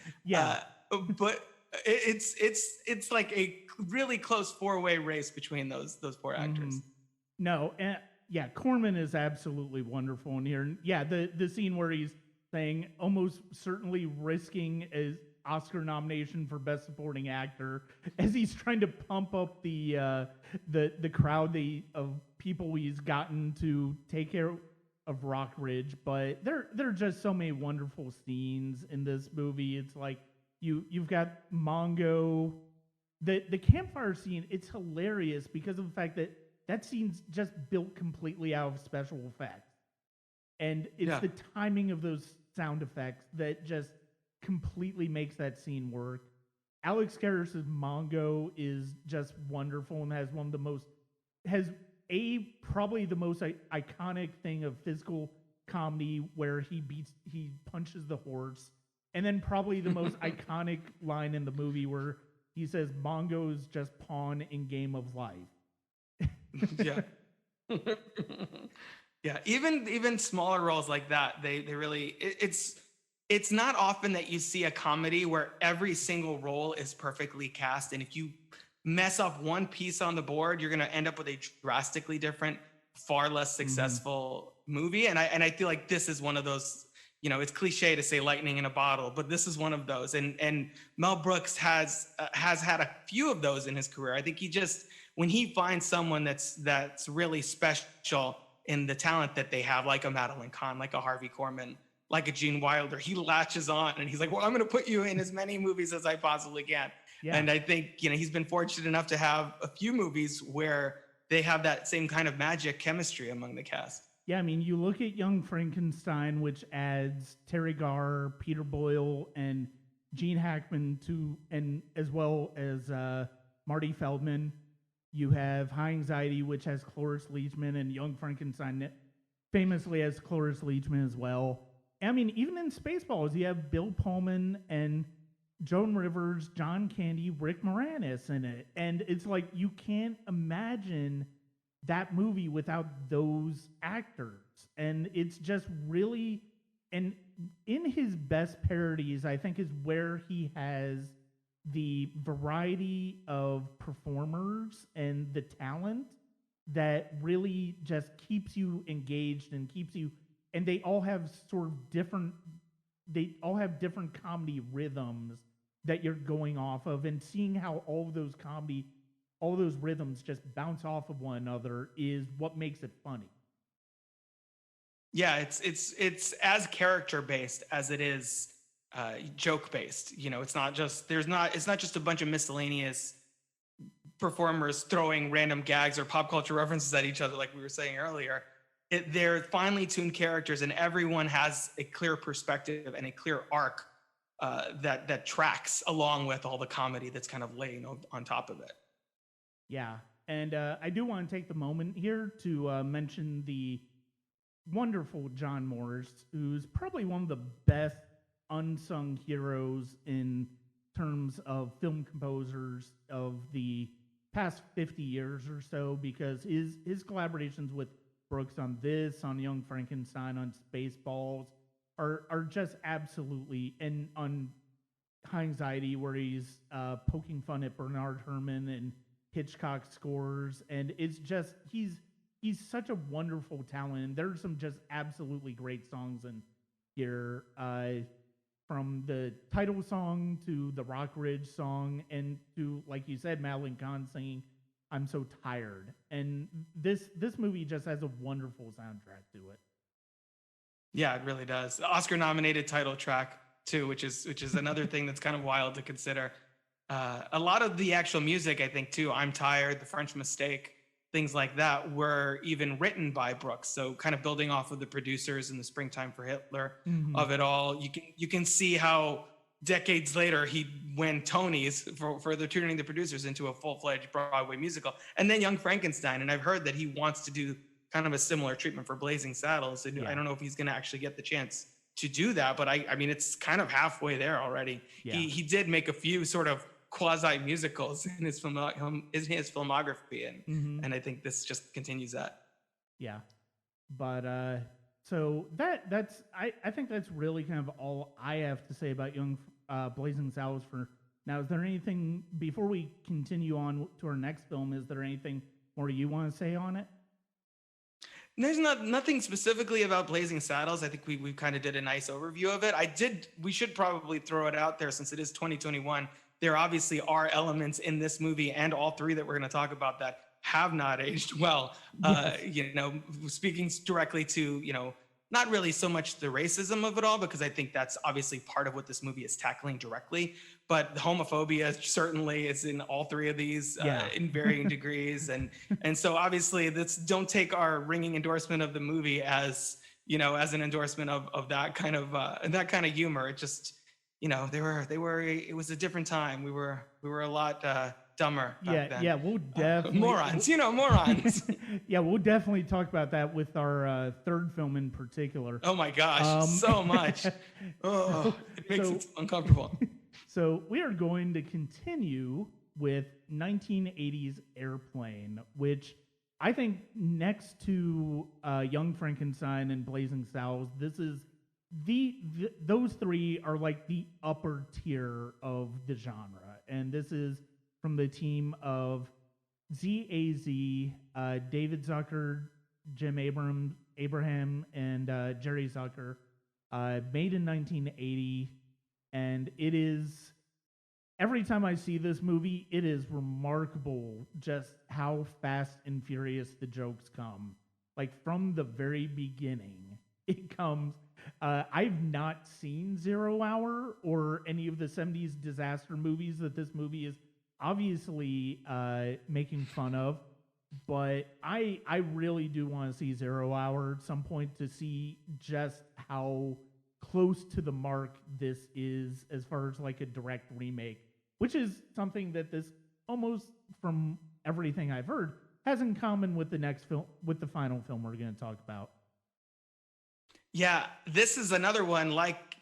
But it's like a really close four-way race between those four actors. No, Korman is absolutely wonderful in here. And the scene where he's saying almost certainly risking an Oscar nomination for Best Supporting Actor as he's trying to pump up the crowd of people he's gotten to take care of Rockridge. But there are just so many wonderful scenes in this movie. It's like you've got Mongo, the campfire scene. It's hilarious because of the fact that scene's just built completely out of special effects, and it's the timing of those sound effects that just completely makes that scene work. Alex Karras's Mongo is just wonderful and has probably the most iconic thing of physical comedy where he punches the horse, and then probably the most iconic line in the movie where he says Mongo is just pawn in game of life. Even smaller roles like that, they really, it's not often that you see a comedy where every single role is perfectly cast, and if you mess up one piece on the board, you're going to end up with a drastically different, far less successful movie. And I feel like this is one of those. You know, it's cliche to say lightning in a bottle, but this is one of those. And Mel Brooks has had a few of those in his career. I think when he finds someone that's really special in the talent that they have, like a Madeline Kahn, like a Harvey Korman, like a Gene Wilder, he latches on and he's like, well, I'm going to put you in as many movies as I possibly can. Yeah. And I think, he's been fortunate enough to have a few movies where they have that same kind of magic chemistry among the cast. Yeah, I mean, you look at Young Frankenstein, which adds Terry Garr, Peter Boyle, and Gene Hackman and as well as Marty Feldman. You have High Anxiety, which has Cloris Leachman, and Young Frankenstein famously has Cloris Leachman as well. I mean, even in Spaceballs, you have Bill Pullman and Joan Rivers, John Candy, Rick Moranis in it. And it's like, you can't imagine that movie without those actors. And it's just really, and in his best parodies, I think is where he has the variety of performers and the talent that really just keeps you engaged and keeps you, and they all have sort of different, they all have different comedy rhythms that you're going off of, and seeing how all of those comedy, all those rhythms just bounce off of one another is what makes it funny. Yeah, it's as character based as it is joke based. You know, it's not just a bunch of miscellaneous performers throwing random gags or pop culture references at each other, like we were saying earlier. They're finely tuned characters, and everyone has a clear perspective and a clear arc that tracks along with all the comedy that's kind of laying on top of it. Yeah, and I do want to take the moment here to mention the wonderful John Morris, who's probably one of the best unsung heroes in terms of film composers of the past 50 years or so, because his collaborations with Brooks on this, on Young Frankenstein, on Spaceballs are just absolutely, and on Hindsighty, where he's poking fun at Bernard Herrmann and Hitchcock scores, and it's just he's such a wonderful talent. And there's some just absolutely great songs in here, from the title song to the Rock Ridge song, and to, like you said, Madeline Kahn singing "I'm So Tired." And this movie just has a wonderful soundtrack to it. Yeah, it really does. The Oscar-nominated title track too, which is another thing that's kind of wild to consider. A lot of the actual music, I think, too, "I'm Tired," "The French Mistake," things like that, were even written by Brooks. So kind of building off of the producers in the Springtime for Hitler of it all. You can see how decades later he won Tonys for turning the producers into a full-fledged Broadway musical. And then Young Frankenstein. And I've heard that he wants to do kind of a similar treatment for Blazing Saddles. And I don't know if he's going to actually get the chance to do that, but I mean, it's kind of halfway there already. Yeah. He did make a few sort of quasi musicals in his filmography, and I think this just continues that. Yeah, but so that's I think that's really kind of all I have to say about Young Blazing Saddles for now. Is there anything before we continue on to our next film? Is there anything more you want to say on it? There's nothing specifically about Blazing Saddles. I think we kind of did a nice overview of it. We should probably throw it out there, since it is 2021. There obviously are elements in this movie and all three that we're going to talk about that have not aged well. Yes. Speaking directly to, not really so much the racism of it all, because I think that's obviously part of what this movie is tackling directly. But the homophobia certainly is in all three of these in varying degrees. And so obviously don't take our ringing endorsement of the movie as an endorsement of that kind of humor. It just, it was a different time. We were a lot dumber back then. Yeah, we'll definitely morons. Yeah, we'll definitely talk about that with our third film in particular. Oh my gosh, so much. It makes it uncomfortable. So we are going to continue with 1980s Airplane, which I think next to Young Frankenstein and Blazing Saddles, this is those three are like the upper tier of the genre. And this is from the team of Z.A.Z., David Zucker, Jim Abraham, and Jerry Zucker, made in 1980. And it is, every time I see this movie, it is remarkable just how fast and furious the jokes come. Like, from the very beginning, it comes. I've not seen 0 Hour or any of the 70s disaster movies that this movie is obviously making fun of, but I really do want to see 0 Hour at some point to see just how close to the mark this is as far as like a direct remake, which is something that this, almost from everything I've heard, has in common with the next film, with the final film we're going to talk about. Yeah, this is another one like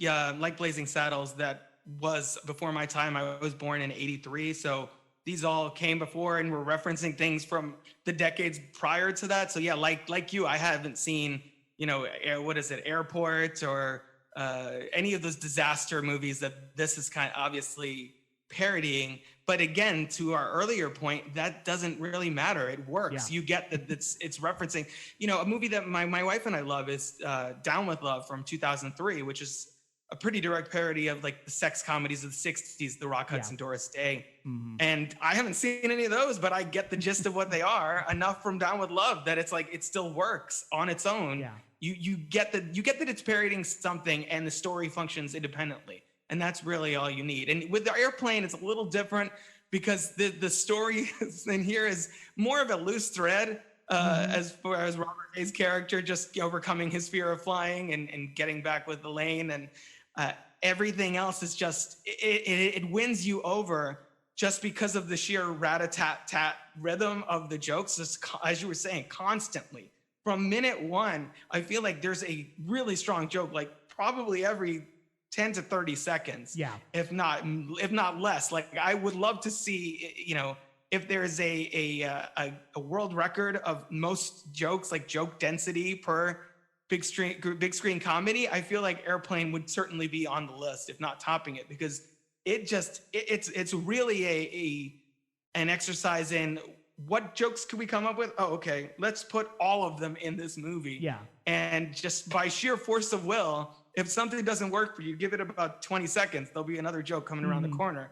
Blazing Saddles that was before my time. I was born in '83, so these all came before and were referencing things from the decades prior to that. So yeah, like you, I haven't seen, what is it, Airport or any of those disaster movies that this is kind of obviously parodying. But again, to our earlier point, that doesn't really matter. It works. Yeah. You get that it's referencing, a movie that my wife and I love is Down with Love from 2003, which is a pretty direct parody of like the sex comedies of the 60s, The Rock Hudson, Doris Day. Mm-hmm. And I haven't seen any of those, but I get the gist of what they are enough from Down with Love that it's like it still works on its own. Yeah. You get that it's parodying something and the story functions independently. And that's really all you need. And with the Airplane, it's a little different because the story in here is more of a loose thread as far as Robert Hayes' character just overcoming his fear of flying and getting back with Elaine. And everything else is just, it wins you over just because of the sheer rat-a-tat-tat rhythm of the jokes, just, as you were saying, constantly. From minute one, I feel like there's a really strong joke, like probably every 10 to 30 seconds, if not less. Like I would love to see, if there's a world record of most jokes, like joke density per big screen comedy, I feel like Airplane would certainly be on the list, if not topping it, because it's really an exercise in what jokes could we come up with? Oh, okay, let's put all of them in this movie. Yeah. And just by sheer force of will, if something doesn't work for you, give it about 20 seconds, there'll be another joke coming around the corner.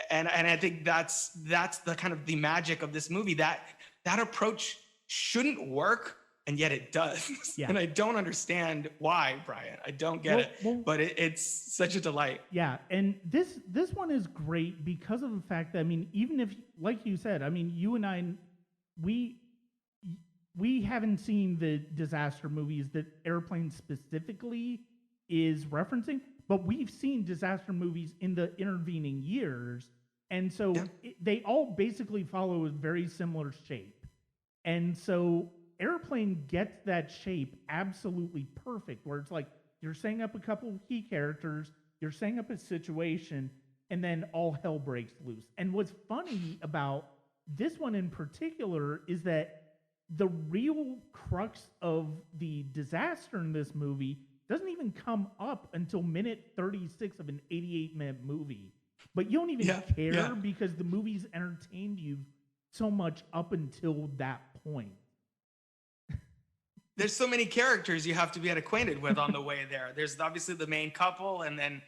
And I think that's the kind of the magic of this movie. That approach shouldn't work, and yet it does. Yeah. And I don't understand why, Brian. I don't get it, but it's such a delight. Yeah, and this one is great because of the fact that, I mean, even if, like you said, I mean, you and I, we haven't seen the disaster movies that Airplane specifically is referencing, but we've seen disaster movies in the intervening years, and so they all basically follow a very similar shape. And so Airplane gets that shape absolutely perfect, where it's like you're setting up a couple of key characters, you're setting up a situation, and then all hell breaks loose. And what's funny about this one in particular is that the real crux of the disaster in this movie doesn't even come up until minute 36 of an 88-minute movie. But you don't even care because the movie's entertained you so much up until that point. There's so many characters you have to get acquainted with on the way there. There's obviously the main couple, and then,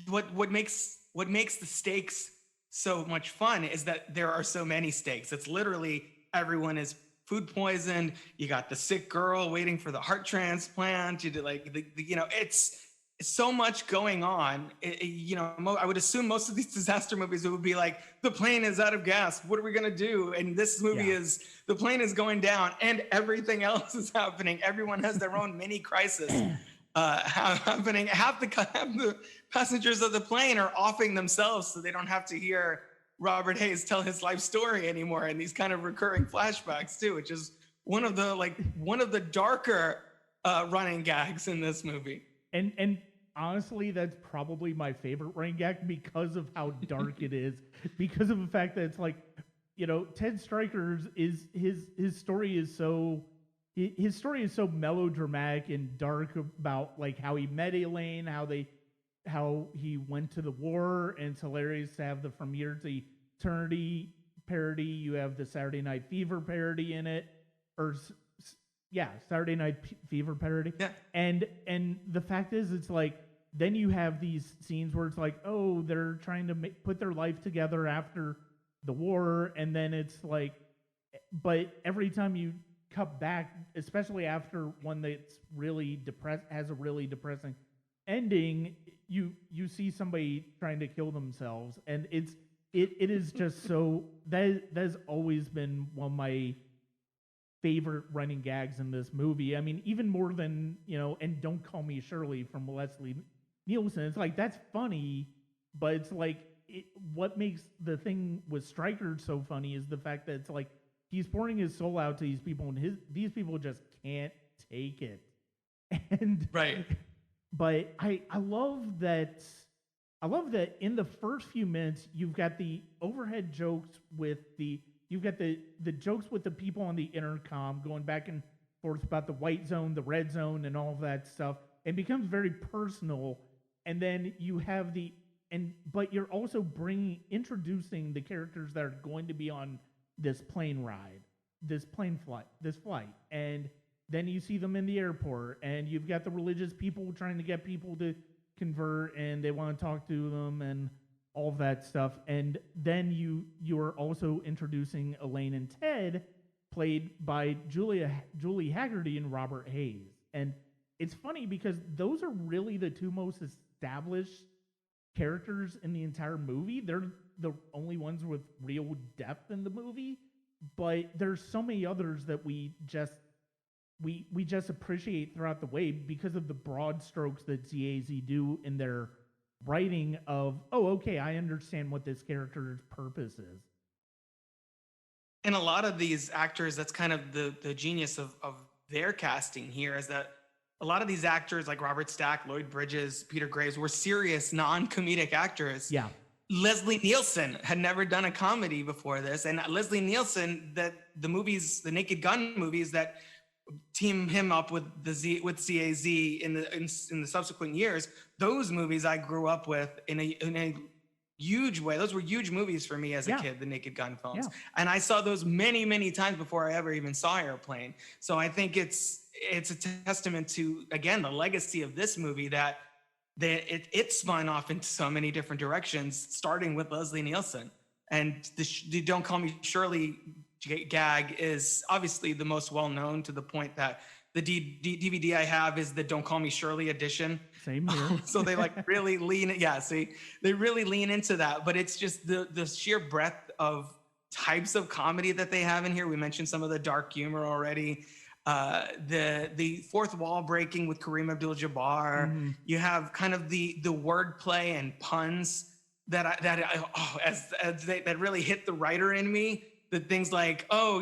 what makes the stakes so much fun is that there are so many stakes. It's literally everyone is food poisoned. You got the sick girl waiting for the heart transplant. You do it's so much going on. I would assume most of these disaster movies, it would be like, the plane is out of gas. What are we going to do? And this movie is, the plane is going down and everything else is happening. Everyone has their own mini crisis happening. Half the passengers of the plane are offing themselves so they don't have to hear Robert Hayes tell his life story anymore. And these kind of recurring flashbacks too, which is one of the darker running gags in this movie. And honestly, that's probably my favorite running gag because of how dark it is. Because of the fact that it's like, Ted Stryker's his story is so melodramatic and dark about like how he met Elaine, how he went to the war, and it's hilarious to have the From Here to Eternity parody. You have the Saturday Night Fever parody in it, Saturday Night Fever parody. Yeah. And the fact is, it's like, then you have these scenes where it's like, oh, they're trying to put their life together after the war, and then it's like, but every time you cut back, especially after one that's really has a really depressing ending, you see somebody trying to kill themselves, and it is just so that has always been one of my favorite running gags in this movie. I mean, even more than, and Don't Call Me Shirley from Leslie Nielsen. It's like, that's funny, but it's like, what makes the thing with Stryker so funny is the fact that it's like, he's pouring his soul out to these people, and these people just can't take it. And right. But I love that I love that in the first few minutes you've got the overhead jokes with you've got the jokes with the people on the intercom going back and forth about the white zone, the red zone, and all of that stuff. It becomes very personal, and then you have but you're also introducing the characters that are going to be on this plane ride, this flight, and then you see them in the airport, and you've got the religious people trying to get people to convert, and they want to talk to them, and all of that stuff. And then you are also introducing Elaine and Ted, played by Julie Haggerty and Robert Hayes. And it's funny because those are really the two most established characters in the entire movie. They're the only ones with real depth in the movie, but there's so many others that we just appreciate throughout the way because of the broad strokes that ZAZ do in their writing of, oh, okay, I understand what this character's purpose is. And a lot of these actors, that's kind of the genius of their casting here, is that a lot of these actors like Robert Stack, Lloyd Bridges, Peter Graves were serious, non-comedic actors. Yeah. Leslie Nielsen had never done a comedy before this. And Leslie Nielsen, the Naked Gun movies that team him up with CAZ in the subsequent years, those movies I grew up with in a huge way. Those were huge movies for me as a kid, the Naked Gun films. Yeah. And I saw those many, many times before I ever even saw Airplane. So I think it's a testament to, again, the legacy of this movie that it spun off into so many different directions, starting with Leslie Nielsen. And the Don't Call Me Shirley gag is obviously the most well-known, to the point that the DVD I have is the Don't Call Me Shirley edition. Same here. So they like really they really lean into that. But it's just the sheer breadth of types of comedy that they have in here. We mentioned some of the dark humor already. The fourth wall breaking with Kareem Abdul-Jabbar. Mm-hmm. You have kind of the wordplay and puns that really hit the writer in me. The things like, blah,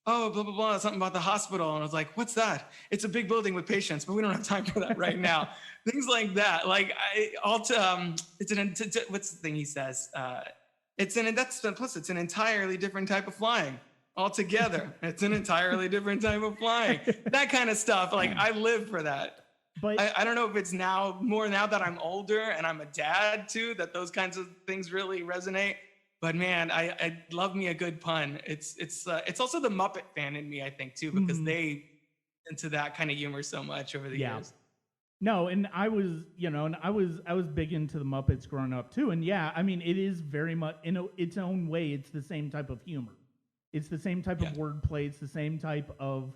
blah, blah, something about the hospital. And I was like, what's that? It's a big building with patients, but we don't have time for that right now. Things like that. Like, what's the thing he says? It's an entirely different type of flying. Altogether, it's an entirely different type of flying. That kind of stuff. Like, I live for that. But I don't know if it's more now that I'm older and I'm a dad too, that those kinds of things really resonate. But man, I love me a good pun. It's also the Muppet fan in me, I think, too, because they into that kind of humor so much over the years. No, and I was big into the Muppets growing up too. And yeah, I mean, it is very much in its own way. It's the same type of humor. It's the same type of wordplay. It's the same type of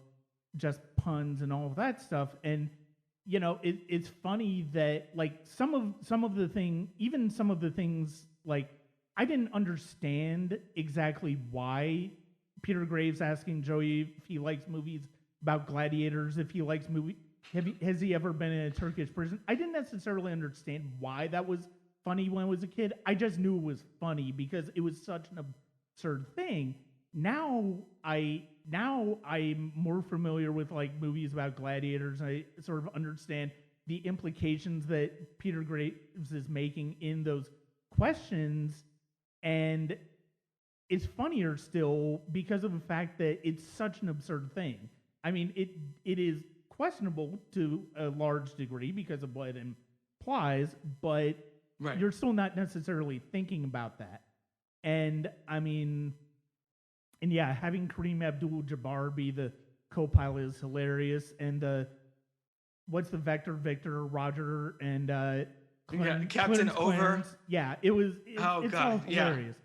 just puns and all of that stuff. And it's funny that like some of the things like, I didn't understand exactly why Peter Graves asking Joey if he likes movies about gladiators, if he likes has he ever been in a Turkish prison? I didn't necessarily understand why that was funny when I was a kid. I just knew it was funny because it was such an absurd thing. Now I'm more familiar with like movies about gladiators. I sort of understand the implications that Peter Graves is making in those questions. And it's funnier still because of the fact that it's such an absurd thing. I mean, it is questionable to a large degree because of what it implies, but you're still not necessarily thinking about that. And I mean, and yeah, having Kareem Abdul-Jabbar be the co-pilot is hilarious. And what's the Victor, Roger, and Captain Over. Clarence. Yeah, it's all hilarious.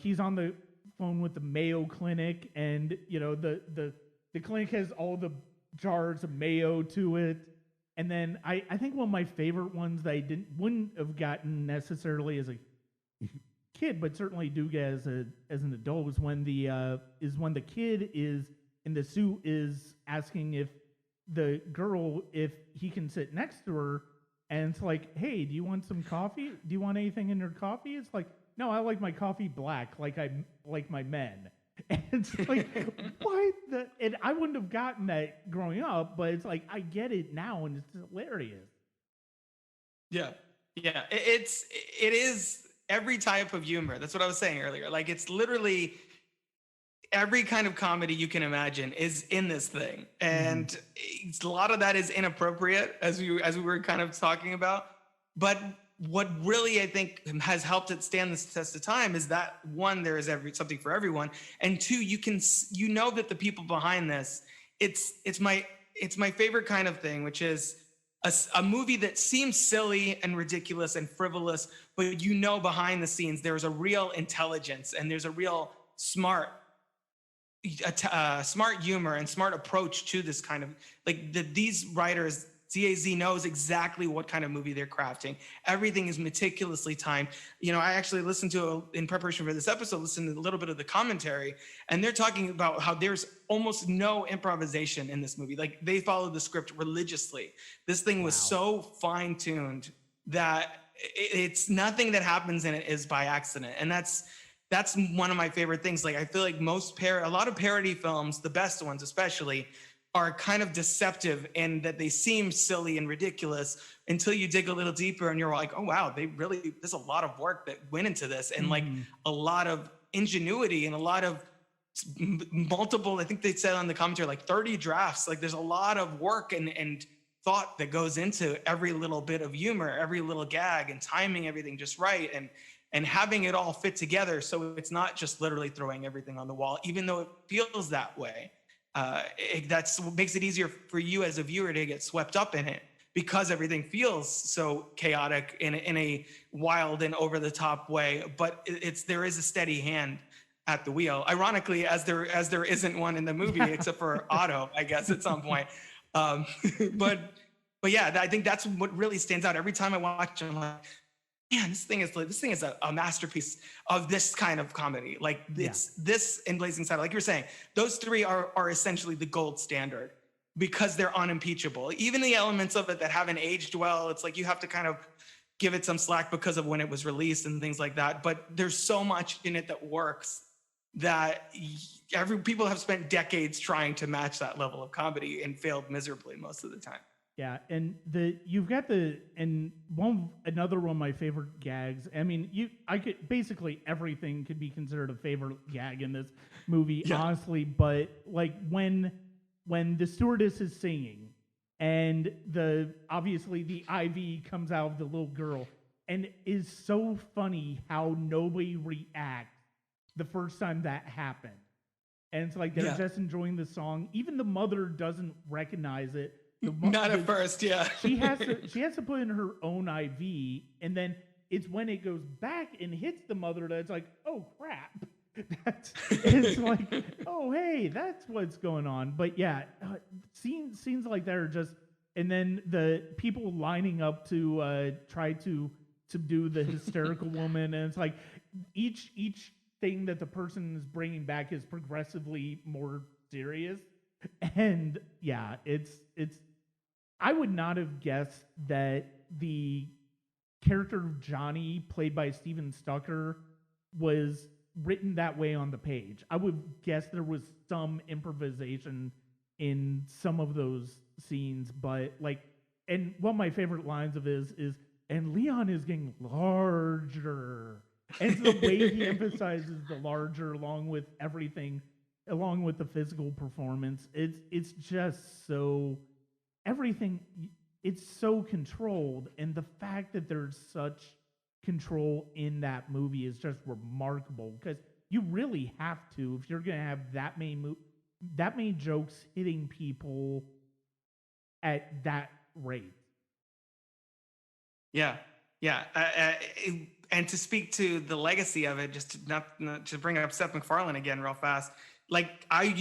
He's on the phone with the Mayo Clinic, and the clinic has all the jars of mayo to it. And then I think one of my favorite ones that I wouldn't have gotten necessarily as a kid, but certainly do get as an adult, was when the kid is in the suit is asking if the girl if he can sit next to her, and it's like, hey, do you want some coffee? Do you want anything in your coffee? It's like, no, I like my coffee black, like I like my men. And it's like, what the? And I wouldn't have gotten that growing up, but it's like I get it now, and it's hilarious. Yeah, yeah. It is every type of humor. That's what I was saying earlier. Like it's literally every kind of comedy you can imagine is in this thing, and a lot of that is inappropriate, as we were kind of talking about. But what really I think has helped it stand the test of time is that one, there is something for everyone, and two, you know that the people behind this, it's my favorite kind of thing, which is a movie that seems silly and ridiculous and frivolous, but you know behind the scenes there's a real intelligence and there's a real smart humor and smart approach to this kind of these writers. CAZ knows exactly what kind of movie they're crafting. Everything is meticulously timed. I actually listened to, in preparation for this episode, listened to a little bit of the commentary, and they're talking about how there's almost no improvisation in this movie. Like they follow the script religiously. This thing was so fine-tuned that it's nothing that happens in it is by accident. And that's one of my favorite things. Like I feel like a lot of parody films, the best ones especially, are kind of deceptive in that they seem silly and ridiculous until you dig a little deeper and you're like, oh wow, there's a lot of work that went into this, and like a lot of ingenuity and a lot of multiple, I think they said on the commentary, like 30 drafts. Like there's a lot of work and thought that goes into every little bit of humor, every little gag, and timing everything just right, and having it all fit together so it's not just literally throwing everything on the wall, even though it feels that way. That's what makes it easier for you as a viewer to get swept up in it, because everything feels so chaotic in a wild and over the top way. But there is a steady hand at the wheel. Ironically, as there isn't one in the movie except for Otto, I guess, at some point. But yeah, I think that's what really stands out. Every time I watch it, I'm like, man, this thing is a masterpiece of this kind of comedy. Like this and Blazing Saddles, like you were saying, those three are essentially the gold standard because they're unimpeachable. Even the elements of it that haven't aged well, it's like you have to kind of give it some slack because of when it was released and things like that. But there's so much in it that works that people have spent decades trying to match that level of comedy and failed miserably most of the time. Yeah, and another one of my favorite gags. I mean, I could basically everything could be considered a favorite gag in this movie, honestly. But like when the stewardess is singing, and obviously the IV comes out of the little girl, and it is so funny how nobody reacts the first time that happened, and it's like they're just enjoying the song. Even the mother doesn't recognize it. Not at first, yeah. she has to put in her own IV, and then it's when it goes back and hits the mother that it's like, oh crap. It's like, oh hey, that's what's going on. But yeah, scenes like that are just, and then the people lining up to try to subdue the hysterical woman, and it's like each thing that the person is bringing back is progressively more serious, and yeah, it's. I would not have guessed that the character of Johnny, played by Steven Stucker, was written that way on the page. I would guess there was some improvisation in some of those scenes, but and one of my favorite lines of his is, and Leon is getting larger. And it's the way he emphasizes the larger along with everything, along with the physical performance. It's just so... everything, it's so controlled, and the fact that there's such control in that movie is just remarkable, because you really have to, if you're going to have that many jokes hitting people at that rate. Yeah. And to speak to the legacy of it, just to not to bring up Seth MacFarlane again real fast. Like I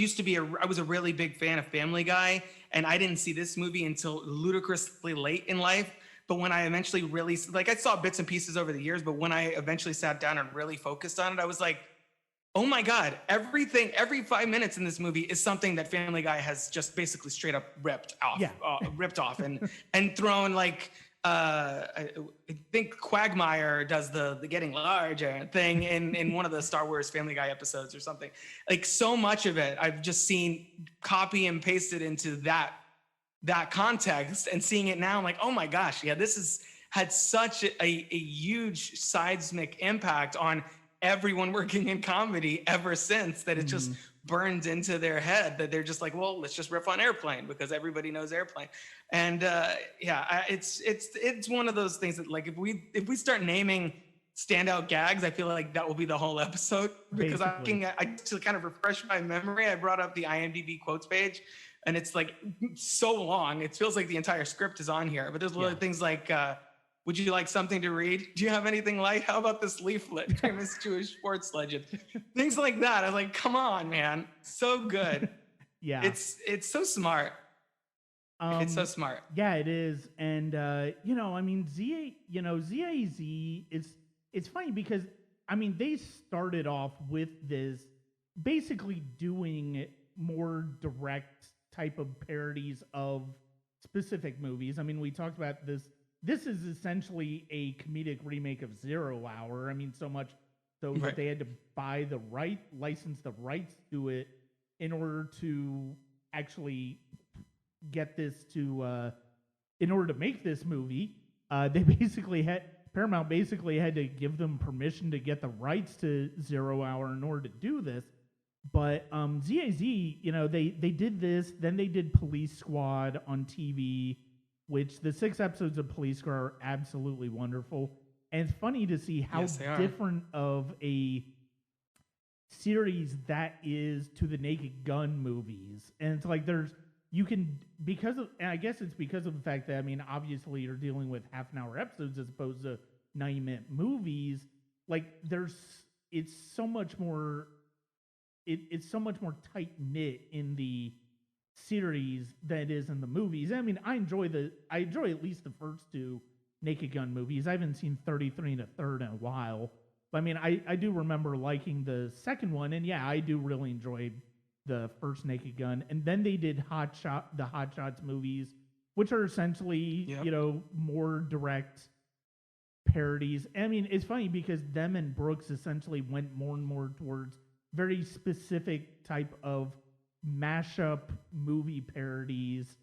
was a really big fan of Family Guy, and I didn't see this movie until ludicrously late in life. But when I eventually really, I saw bits and pieces over the years, but when I eventually sat down and really focused on it, I was like, oh my God, every 5 minutes in this movie is something that Family Guy has just basically straight up ripped off and thrown I think Quagmire does the getting larger thing in one of the Star Wars Family Guy episodes or something. Like, so much of it I've just seen copy and pasted into that context, and seeing it now, I'm like, oh my gosh, yeah, this has had such a huge seismic impact on everyone working in comedy ever since, that it just burns into their head, that they're just like, well, let's just riff on Airplane because everybody knows Airplane. And it's one of those things that, like, if we start naming standout gags, I feel like that will be the whole episode, because I to kind of refresh my memory, I brought up the IMDb quotes page, and it's like so long, it feels like the entire script is on here. But there's little things like, would you like something to read? Do you have anything light? How about this leaflet? Famous Jewish sports legend. Things like that. I'm like, come on, man. So good. Yeah. It's so smart. It's so smart. Yeah, it is. And, I mean, ZAZ, it's funny because, I mean, they started off with this basically doing more direct type of parodies of specific movies. I mean, we talked about this. This is essentially a comedic remake of 0 Hour. I mean, so much so that they had to buy license the rights to it in order to actually get this to, in order to make this movie. Paramount basically had to give them permission to get the rights to 0 Hour in order to do this. But ZAZ, they did this, then they did Police Squad on TV, which the 6 episodes of Police Squad are absolutely wonderful. And it's funny to see how different of a series that is to the Naked Gun movies. And it's like and I guess it's because of the fact that, I mean, obviously you're dealing with half-an-hour episodes as opposed to 90-minute movies. Like, it's so much more tight-knit in the series than it is in the movies. I mean, I enjoy at least the first 2 Naked Gun movies. I haven't seen 33 and a third in a while. But I mean, I do remember liking the second one, and yeah, I do really enjoy the first Naked Gun. And then they did the Hot Shots movies, which are essentially, more direct parodies. I mean, it's funny because them and Brooks essentially went more and more towards very specific type of mashup movie parodies.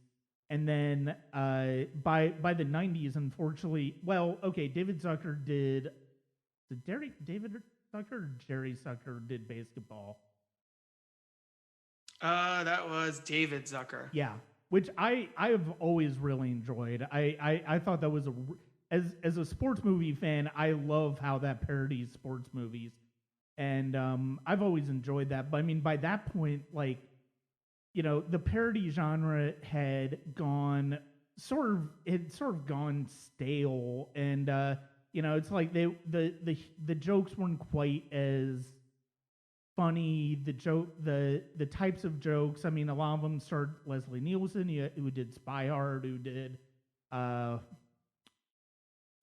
And then by the 90s, unfortunately, David Zucker did David Zucker or Jerry Zucker did basketball? That was David Zucker. Yeah, which I have always really enjoyed. I thought that was as a sports movie fan, I love how that parodies sports movies. And I've always enjoyed that. But I mean, by that point, like, the parody genre had gone sort of gone stale, and it's like the jokes weren't quite as funny. The types of jokes. I mean, a lot of them started Leslie Nielsen, who did Spy Hard, who did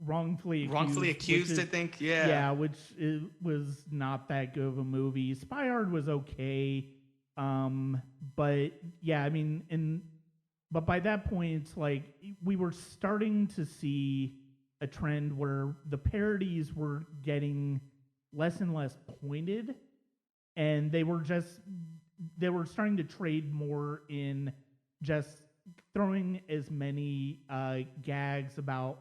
Wrongfully Accused, I think. Yeah, which was not that good of a movie. Spy Hard was okay. But yeah, I mean, but by that point, it's like we were starting to see a trend where the parodies were getting less and less pointed, and they were starting to trade more in just throwing as many gags about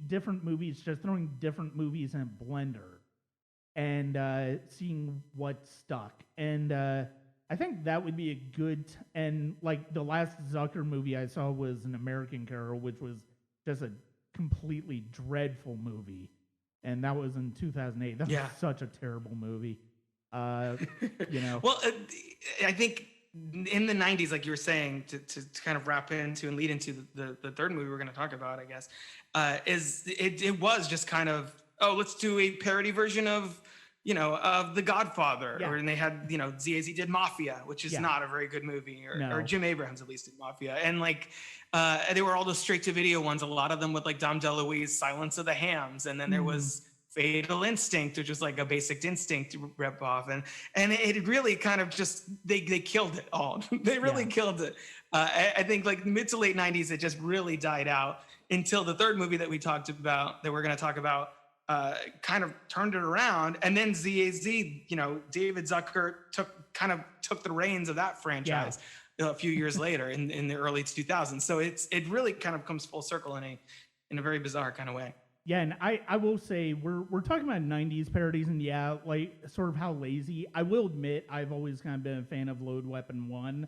different movies, just throwing different movies in a blender and seeing what stuck. And I think that would be a good, and like the last Zucker movie I saw was An American Carol, which was just a completely dreadful movie. And that was in 2008. That was such a terrible movie. Well, I think in the 90s, like you were saying, to kind of wrap into and lead into the third movie we're going to talk about, I guess, it was just kind of, let's do a parody version of The Godfather, and they had, ZAZ did Mafia, which is not a very good movie, or Jim Abrahams at least did Mafia, and like they were all those straight to video ones, a lot of them with like Dom DeLuise, Silence of the Hams, and then there was Fatal Instinct, which was like a Basic Instinct rip off, and it really kind of just they killed it all. They really killed it. I think like mid to late '90s, it just really died out until the third movie that we talked about, that we're going to talk about, kind of turned it around, and then ZAZ, David Zucker took the reins of that franchise a few years later in the early 2000s. So it really kind of comes full circle in a very bizarre kind of way. Yeah, and I will say we're talking about '90s parodies, and like sort of how lazy. I will admit I've always kind of been a fan of Load Weapon 1.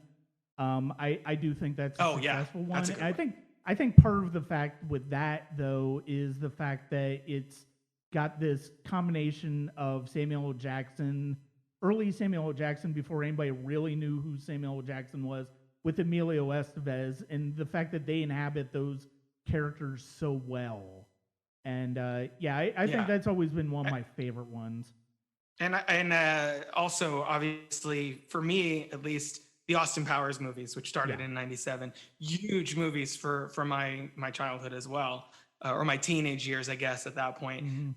I do think that's a successful one. That's a good one. I think part of the fact with that though is the fact that it's got this combination of Samuel L. Jackson, early Samuel L. Jackson before anybody really knew who Samuel L. Jackson was, with Emilio Estevez, and the fact that they inhabit those characters so well. And I think that's always been one of my favorite ones. And also, obviously, for me at least, the Austin Powers movies, which started in '97, huge movies for my childhood as well, or my teenage years, I guess, at that point.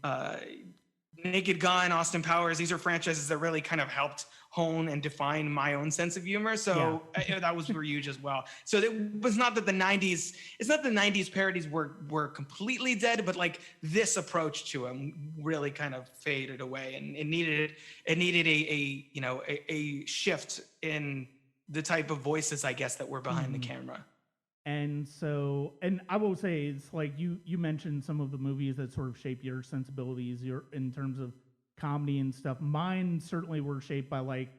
Naked Gun, Austin Powers, these are franchises that really kind of helped hone and define my own sense of humor. So that was for huge as well. So it was not that the '90s parodies were completely dead, but like this approach to them really kind of faded away, and it needed a shift in the type of voices, I guess, that were behind the camera. And so, and I will say, it's like you mentioned some of the movies that sort of shape your sensibilities in terms of comedy and stuff. Mine certainly were shaped by like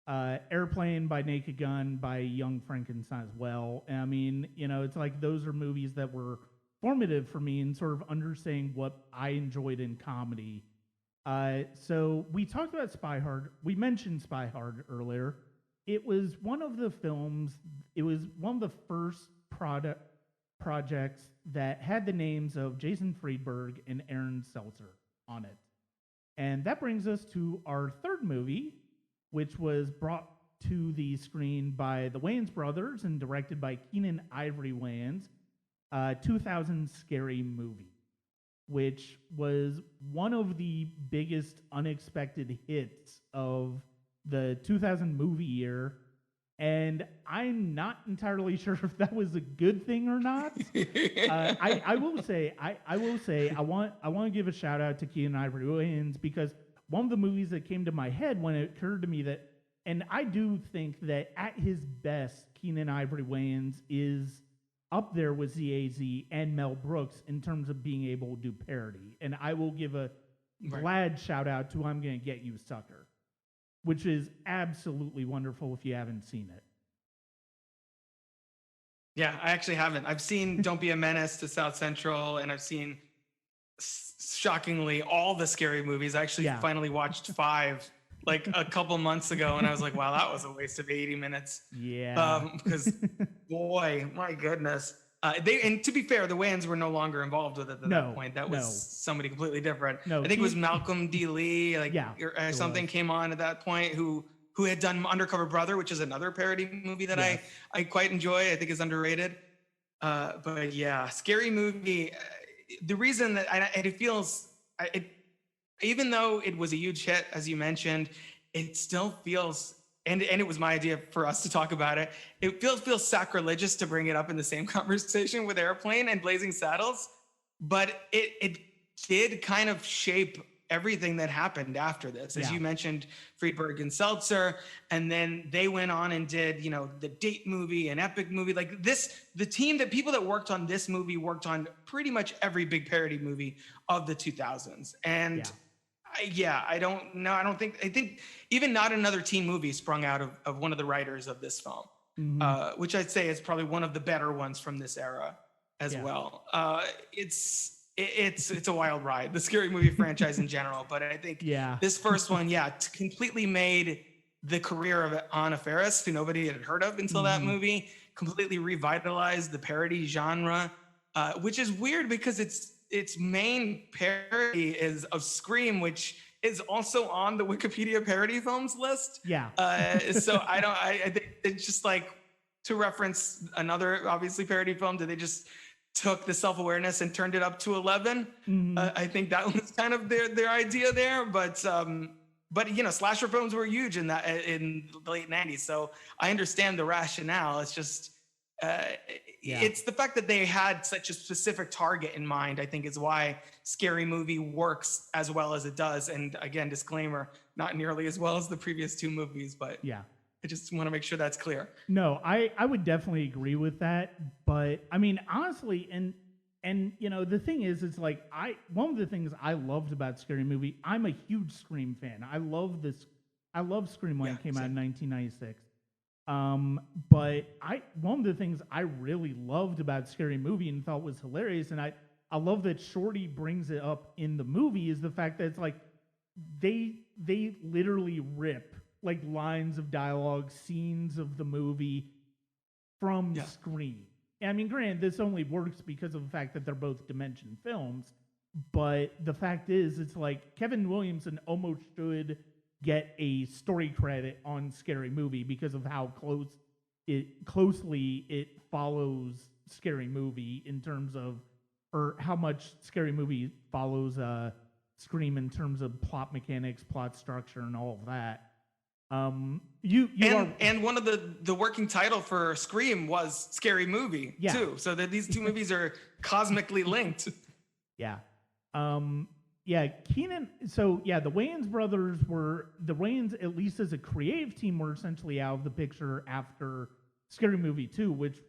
Airplane, by Naked Gun, by Young Frankenstein as well. And I mean, it's like those are movies that were formative for me in sort of understanding what I enjoyed in comedy. So we talked about Spy Hard. We mentioned Spy Hard earlier. It was one of the first projects that had the names of Jason Friedberg and Aaron Seltzer on it. And that brings us to our third movie, which was brought to the screen by the Wayans brothers and directed by Keenen Ivory Wayans, 2000 Scary Movie, which was one of the biggest unexpected hits of the 2000 movie year. And I'm not entirely sure if that was a good thing or not. I will say I want to give a shout out to Keenen Ivory Wayans, because one of the movies that came to my head when it occurred to me that, and I do think that at his best, Keenen Ivory Wayans is up there with ZAZ and Mel Brooks in terms of being able to do parody. And I will give a glad shout out to I'm Gonna Get You, Sucker, which is absolutely wonderful if you haven't seen it. Yeah, I actually haven't. I've seen Don't Be a Menace to South Central, and I've seen, shockingly, all the Scary Movies. I actually finally watched 5 like a couple months ago, and I was like, wow, that was a waste of 80 minutes. Yeah. Because, boy, my goodness. And to be fair, the Wayans were no longer involved with it at that point. That was somebody completely different. I think it was Malcolm D. Lee, or something came on at that point, who had done Undercover Brother, which is another parody movie that I quite enjoy. I think is underrated. But yeah, Scary Movie. The reason that it feels, even though it was a huge hit, as you mentioned, it still feels. And it was my idea for us to talk about it. It feels sacrilegious to bring it up in the same conversation with Airplane and Blazing Saddles, but it did kind of shape everything that happened after this. As you mentioned, Friedberg and Seltzer, and then they went on and did, the Date movie and Epic movie. Like this, the people that worked on this movie worked on pretty much every big parody movie of the 2000s. And I don't know. I think even Not Another Teen Movie sprung out of one of the writers of this film, which I'd say is probably one of the better ones from this era as well. It's a wild ride, the Scary Movie franchise in general. But I think this first one, completely made the career of Anna Faris, who nobody had heard of until that movie, completely revitalized the parody genre, which is weird because its main parody is of Scream, which is also on the Wikipedia parody films list. So I think it's just like, to reference another obviously parody film, did they just took the self-awareness and turned it up to 11. Mhm. I think that was kind of their idea there, but slasher films were huge in the late 90s. So I understand the rationale. It's just it's the fact that they had such a specific target in mind, I think, is why Scary Movie works as well as it does. And again, disclaimer, not nearly as well as the previous two movies, but Yeah. I just want to make sure that's clear. No, I would definitely agree with that. But I mean, honestly, and the thing is, it's like one of the things I loved about Scary Movie, I'm a huge Scream fan. I love Scream when it came out in 1996. But one of the things I really loved about Scary Movie and thought was hilarious, and I love that Shorty brings it up in the movie, is the fact that it's like they literally rip like lines of dialogue, scenes of the movie from Scream. And I mean, granted, this only works because of the fact that they're both Dimension films, but the fact is, it's like Kevin Williamson almost should get a story credit on Scary Movie because of how closely it follows Scary Movie in terms of, or how much Scary Movie follows Scream in terms of plot mechanics, plot structure, and all of that. And one of the working title for Scream was Scary Movie too. So that these two movies are cosmically linked. Yeah. Keenan. So the Wayans brothers at least as a creative team, were essentially out of the picture after Scary Movie 2, which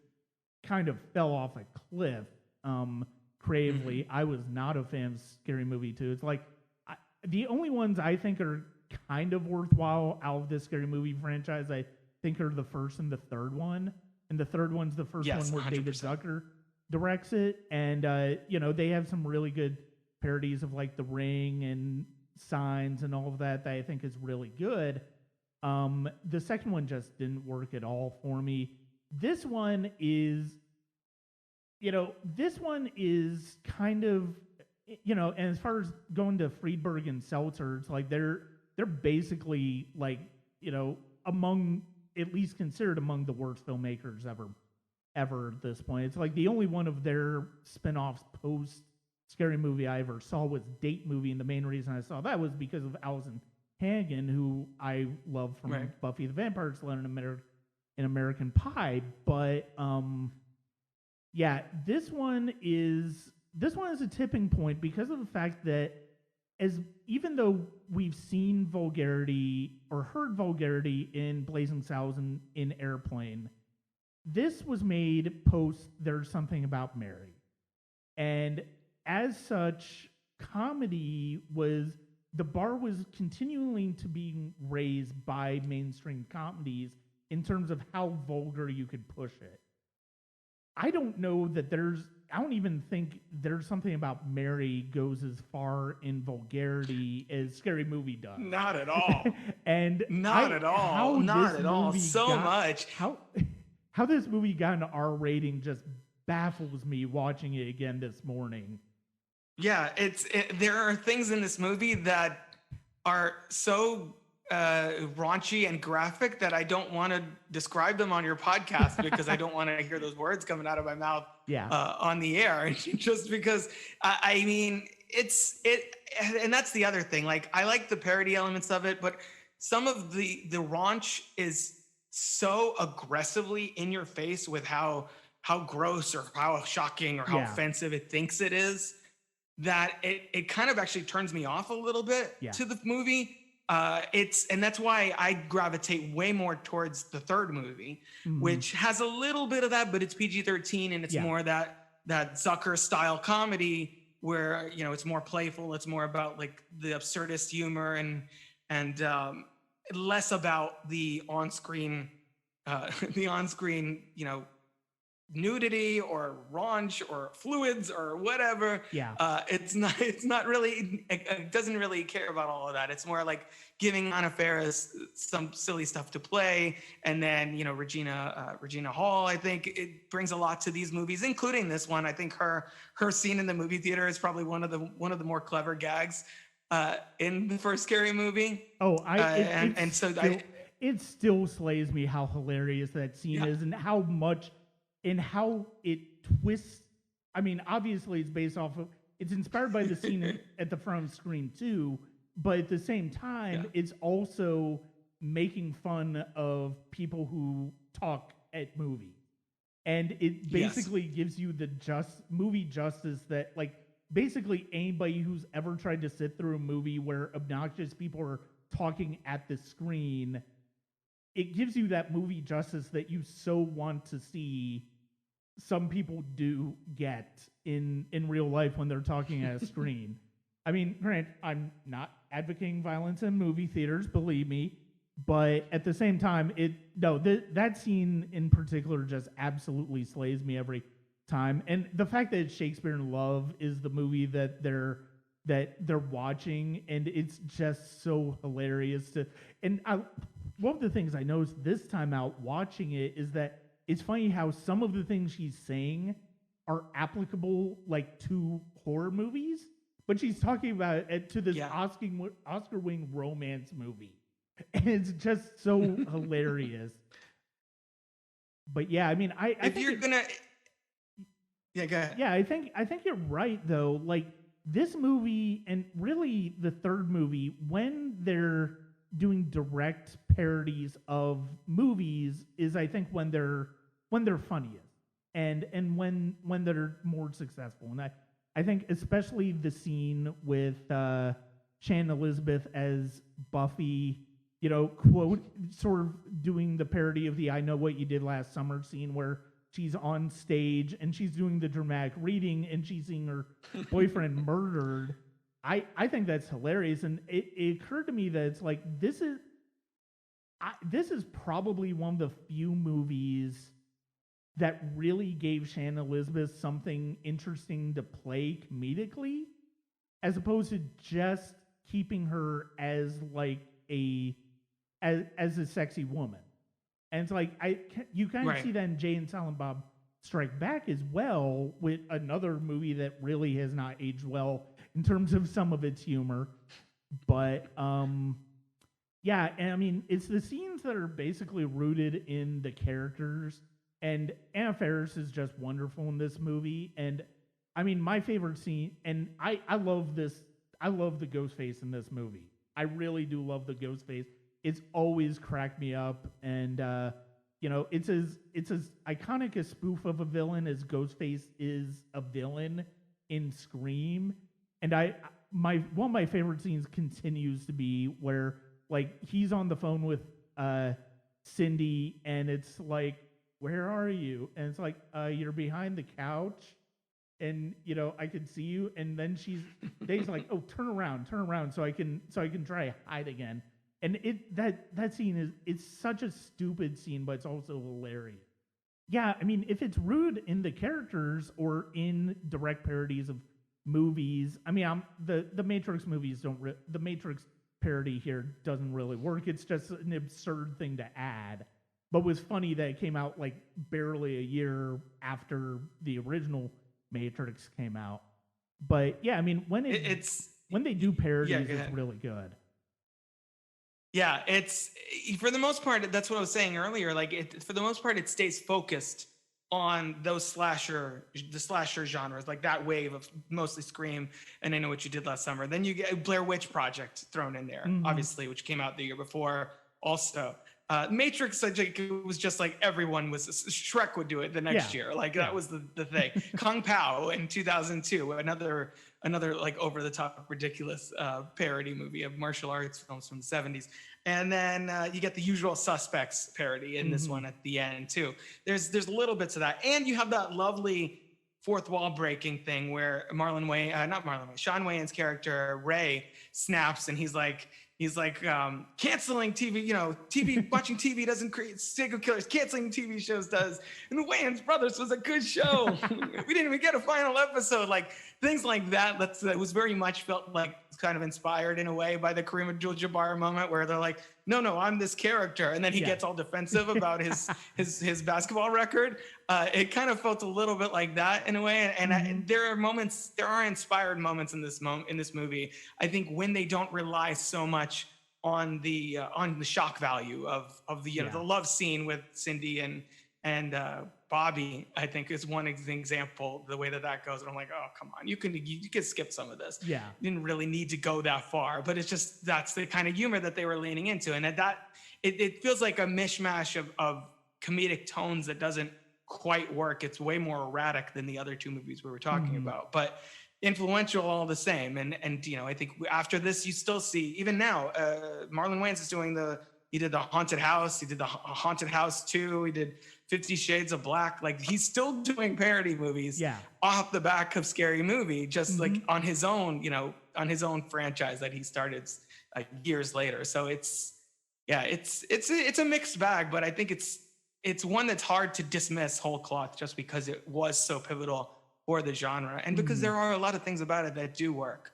kind of fell off a cliff. Creatively, I was not a fan of Scary Movie 2. It's like the only ones I think are kind of worthwhile out of this Scary Movie franchise, I think, are the first and the third one. And the third one's the first one where 100%. David Zucker directs it. And, they have some really good parodies of like The Ring and Signs and all of that I think is really good. The second one just didn't work at all for me. This one is kind of, and as far as going to Friedberg and Seltzer, it's like they're basically like, among, at least considered among the worst filmmakers ever at this point. It's like the only one of their spinoffs post Scary Movie I ever saw was Date Movie, and the main reason I saw that was because of Allison Hannigan, who I love from Buffy the Vampire Slayer and American Pie. But this one is a tipping point because of the fact that even though we've seen vulgarity or heard vulgarity in Blazing Saddles and in Airplane, this was made post There's Something About Mary. And as such, the bar was continuing to be raised by mainstream comedies in terms of how vulgar you could push it. I don't even think There's Something About Mary goes as far in vulgarity as Scary Movie does. Not at all. And not at all. So much. How this movie got an R rating just baffles me watching it again this morning. Yeah, there are things in this movie that are so raunchy and graphic that I don't want to describe them on your podcast because I don't want to hear those words coming out of my mouth on the air. Just because, and that's the other thing. Like, I like the parody elements of it, but some of the raunch is so aggressively in your face with how gross or how shocking or how offensive it thinks it is, that it kind of actually turns me off a little bit to the movie. And that's why I gravitate way more towards the third movie, which has a little bit of that, but it's PG-13 and it's more that Zucker style comedy where, it's more playful. It's more about like the absurdist humor and less about the on-screen, nudity or raunch or fluids or whatever. It doesn't really care about all of that. It's more like giving Anna Faris some silly stuff to play, and then Regina Hall, I think it brings a lot to these movies, including this one. I think her scene in the movie theater is probably one of the more clever gags in the first Scary Movie. It still slays me how hilarious that scene is, and how much and how it twists I mean, obviously it's based off of, it's inspired by the scene at the front of Scream 2, but at the same time, it's also making fun of people who talk at movies. And it basically gives you the movie justice that, like, basically anybody who's ever tried to sit through a movie where obnoxious people are talking at the screen, it gives you that movie justice that you so want to see some people do get in real life when they're talking at a screen. I mean, granted, I'm not advocating violence in movie theaters, believe me, but at the same time, that scene in particular just absolutely slays me every time. And the fact that Shakespeare in Love is the movie that they're watching, and it's just so hilarious one of the things I noticed this time out watching it is that it's funny how some of the things she's saying are applicable, like, to horror movies, but she's talking about it to this Oscar-winning romance movie. And it's just so hilarious. But yeah, I mean, go ahead. Yeah, I think you're right though. Like, this movie, and really the third movie, when they're doing direct parodies of movies, is I think when they're funniest and when they're more successful. And I think especially the scene with Shannon Elizabeth as Buffy, you know, quote, sort of doing the parody of the "I Know What You Did Last Summer" scene, where she's on stage and she's doing the dramatic reading and she's seeing her boyfriend murdered. I think that's hilarious, and it occurred to me that it's like this is probably one of the few movies that really gave Shannon Elizabeth something interesting to play comedically, as opposed to just keeping her as like as a sexy woman. And it's like you kind of see that in Jay and Silent Bob Strike Back as well, with another movie that really has not aged well in terms of some of its humor. But yeah, and I mean, it's the scenes that are basically rooted in the characters, and Anna Faris is just wonderful in this movie. And I mean, my favorite scene, and I love the Ghostface in this movie. I really do love the Ghostface. It's always cracked me up, and you know, it's as iconic a spoof of a villain as Ghostface is a villain in Scream. And one of my favorite scenes continues to be where, like, he's on the phone with Cindy, and it's like, "Where are you?" And it's like, "You're behind the couch, and you know I can see you." And then Dave's like, "Oh, turn around, so I can try to hide again." And that scene it's such a stupid scene, but it's also hilarious. Yeah, I mean, if it's rooted in the characters or in direct parodies of movies, I mean, the Matrix movies the Matrix parody here doesn't really work. It's just an absurd thing to add. But it was funny that it came out like barely a year after the original Matrix came out. But yeah, I mean, when they do parodies, it's really good. Yeah, it's for the most part. That's what I was saying earlier. Like, for the most part, it stays focused on the slasher genres, like that wave of mostly Scream and I Know What You Did Last Summer. Then you get Blair Witch Project thrown in there, obviously, which came out the year before. Also, Matrix, it was just like everyone was. Shrek would do it the next year. Like that was the thing. Kung Pao in 2002, another like over the top ridiculous parody movie of martial arts films from the 70s. And then you get the Usual Suspects parody in this one at the end too. There's little bits of that, and you have that lovely fourth wall breaking thing where Shawn Wayans' character Ray snaps, and he's like canceling TV, you know, TV watching TV doesn't create serial killers, canceling TV shows does. And the Wayans brothers was a good show. We didn't even get a final episode. Like things like that. That was very much felt like kind of inspired in a way by the Kareem Abdul-Jabbar moment where they're like, no, I'm this character. And then he gets all defensive about his basketball record. It kind of felt a little bit like that in a way. And there are inspired moments in this movie. I think when they don't rely so much on the shock value of the the love scene with Cindy and Bobby, I think, is one example, the way that goes. And I'm like, oh, come on, you can skip some of this. Yeah. You didn't really need to go that far, but it's just, that's the kind of humor that they were leaning into. And it feels like a mishmash of comedic tones that doesn't quite work. It's way more erratic than the other two movies we were talking about, but influential all the same. And I think after this, you still see, even now, Marlon Wayans is doing he did the Haunted House. He did the Haunted House 2. He did 50 Shades of Black. Like, he's still doing parody movies off the back of Scary Movie, just like on his own, franchise that he started years later. So it's a mixed bag, but I think it's one that's hard to dismiss whole cloth just because it was so pivotal for the genre. And because there are a lot of things about it that do work.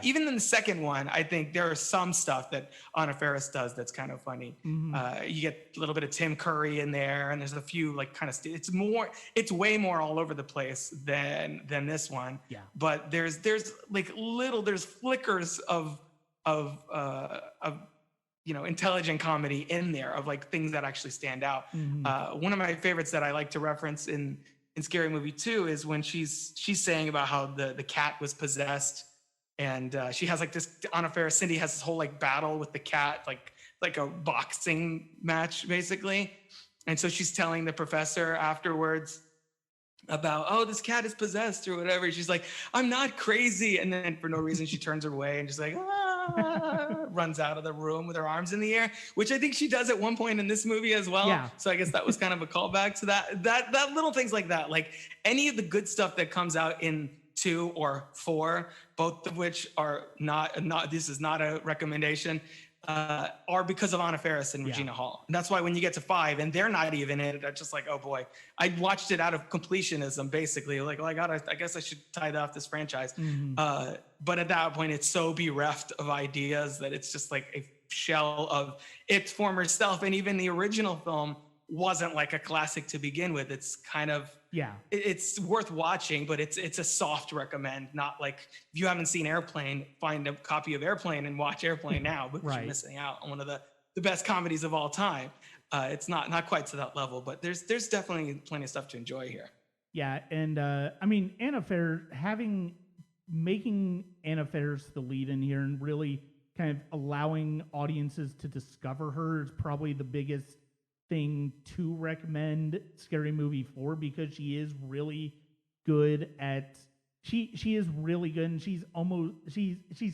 Even in the second one, I think there is some stuff that Anna Faris does that's kind of funny. You get a little bit of Tim Curry in there, and there's a few like kind of it's way more all over the place than this one. Yeah. But there's flickers of intelligent comedy in there, of like things that actually stand out. One of my favorites that I like to reference in Scary Movie 2 is when she's saying about how the cat was possessed. And she has like this, Anna Faris, Cindy has this whole like battle with the cat, like a boxing match basically. And so she's telling the professor afterwards about, oh, this cat is possessed or whatever. She's like, I'm not crazy. And then for no reason, she turns her way and just like, runs out of the room with her arms in the air, which I think she does at one point in this movie as well. Yeah. So I guess that was kind of a callback to that little things like that. Like any of the good stuff that comes out in 2 or 4, both of which are not this is not a recommendation, are because of Anna Faris and Regina Hall. And that's why when you get to 5 and they're not even in it, I'm just like, oh boy. I watched it out of completionism, basically. Like, oh, I guess I should tie off this franchise. But at that point, it's so bereft of ideas that it's just like a shell of its former self. And even the original film wasn't like a classic to begin with. It's kind of, it's worth watching, but it's a soft recommend, not like, if you haven't seen Airplane, find a copy of Airplane and watch Airplane now, because you're missing out on one of the best comedies of all time. It's not quite to that level, but there's definitely plenty of stuff to enjoy here. Yeah, and I mean, Anna Faris, making Anna Faris the lead in here and really kind of allowing audiences to discover her is probably the biggest thing to recommend Scary Movie 4, because she is really good at she is really good, and she's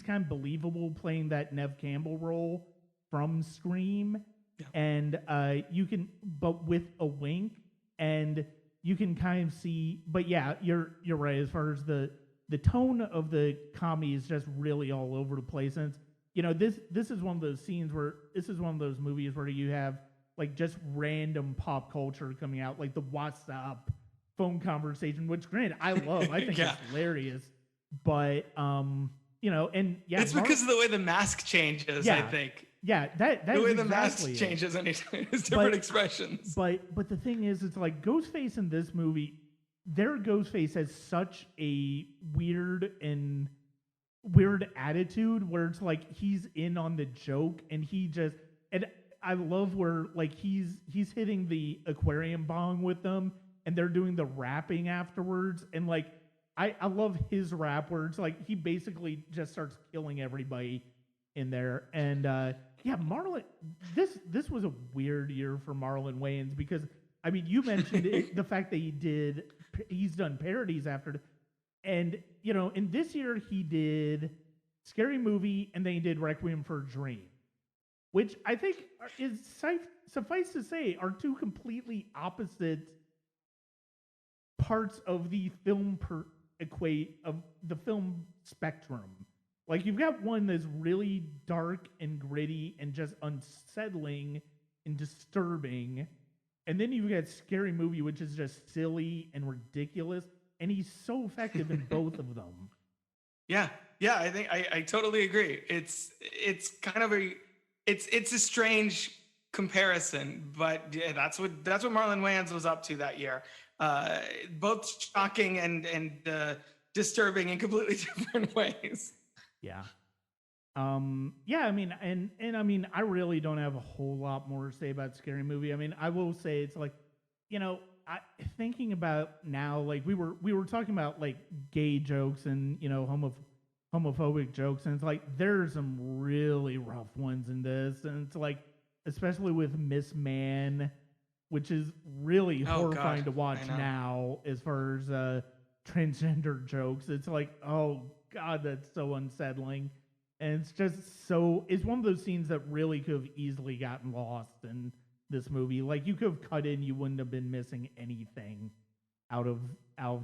kind of believable playing that Neve Campbell role from Scream. And you can, but with a wink, and you can kind of see, but yeah, you're right, as far as the tone of the comedy is just really all over the place. And it's, this is one of those movies where you have like just random pop culture coming out, like the WhatsApp phone conversation, which granted I love. I think it's hilarious. But and it's because of the way the mask changes, I think. Yeah, that the way the mask changes and it's different expressions. But the thing is, it's like Ghostface in this movie, their Ghostface has such a weird attitude where it's like he's in on the joke, and I love where like he's hitting the aquarium bong with them, and they're doing the rapping afterwards, and like I love his rap where it's like he basically just starts killing everybody in there. And Marlon, this was a weird year for Marlon Wayans, because I mean, you mentioned the fact that he's done parodies after, and in this year he did Scary Movie, and then he did Requiem for a Dream, which I think is suffice to say are two completely opposite parts of the film spectrum. Like, you've got one that's really dark and gritty and just unsettling and disturbing, and then you've got Scary Movie, which is just silly and ridiculous, and he's so effective in both of them. Yeah, I think I totally agree. It's kind of it's a strange comparison, but that's what Marlon Wayans was up to that year. Both shocking and disturbing in completely different ways. Yeah. I mean, and I mean, I really don't have a whole lot more to say about Scary Movie. I mean, I will say it's like, thinking about now, like we were talking about like gay jokes and homophobic jokes, and it's like there's some really rough ones in this, and it's like especially with Miss Man, which is really Oh horrifying God, to watch I know. now as far as transgender jokes. It's like, oh God, that's so unsettling. And it's just so, it's one of those scenes that really could have easily gotten lost in this movie. Like you could have cut in, you wouldn't have been missing anything out of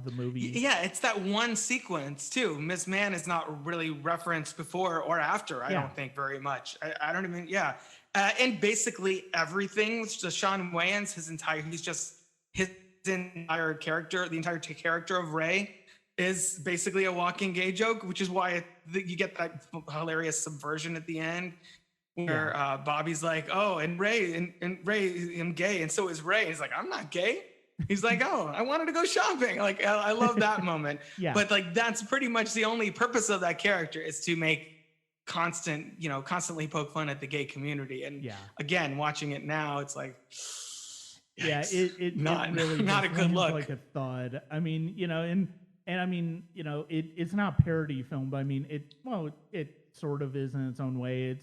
the movie. Yeah, it's that one sequence too. Miss Man is not really referenced before or after. I Yeah. don't think very much. I don't even. Yeah, and basically everything with just Sean Wayans, he's just his entire character, the entire character of Ray is basically a walking gay joke, which is why you get that hilarious subversion at the end where Bobby's like, oh, and Ray, I'm gay, and so is Ray. He's like, I'm not gay. He's like, oh, I wanted to go shopping. Like, I love that moment. Yeah. But like, that's pretty much the only purpose of that character is to make constantly poke fun at the gay community. And again, watching it now, it's like, yeah, it not really not a just good lands look. like a thud. I mean, and I mean, it's not a parody film, but I mean, it sort of is in its own way.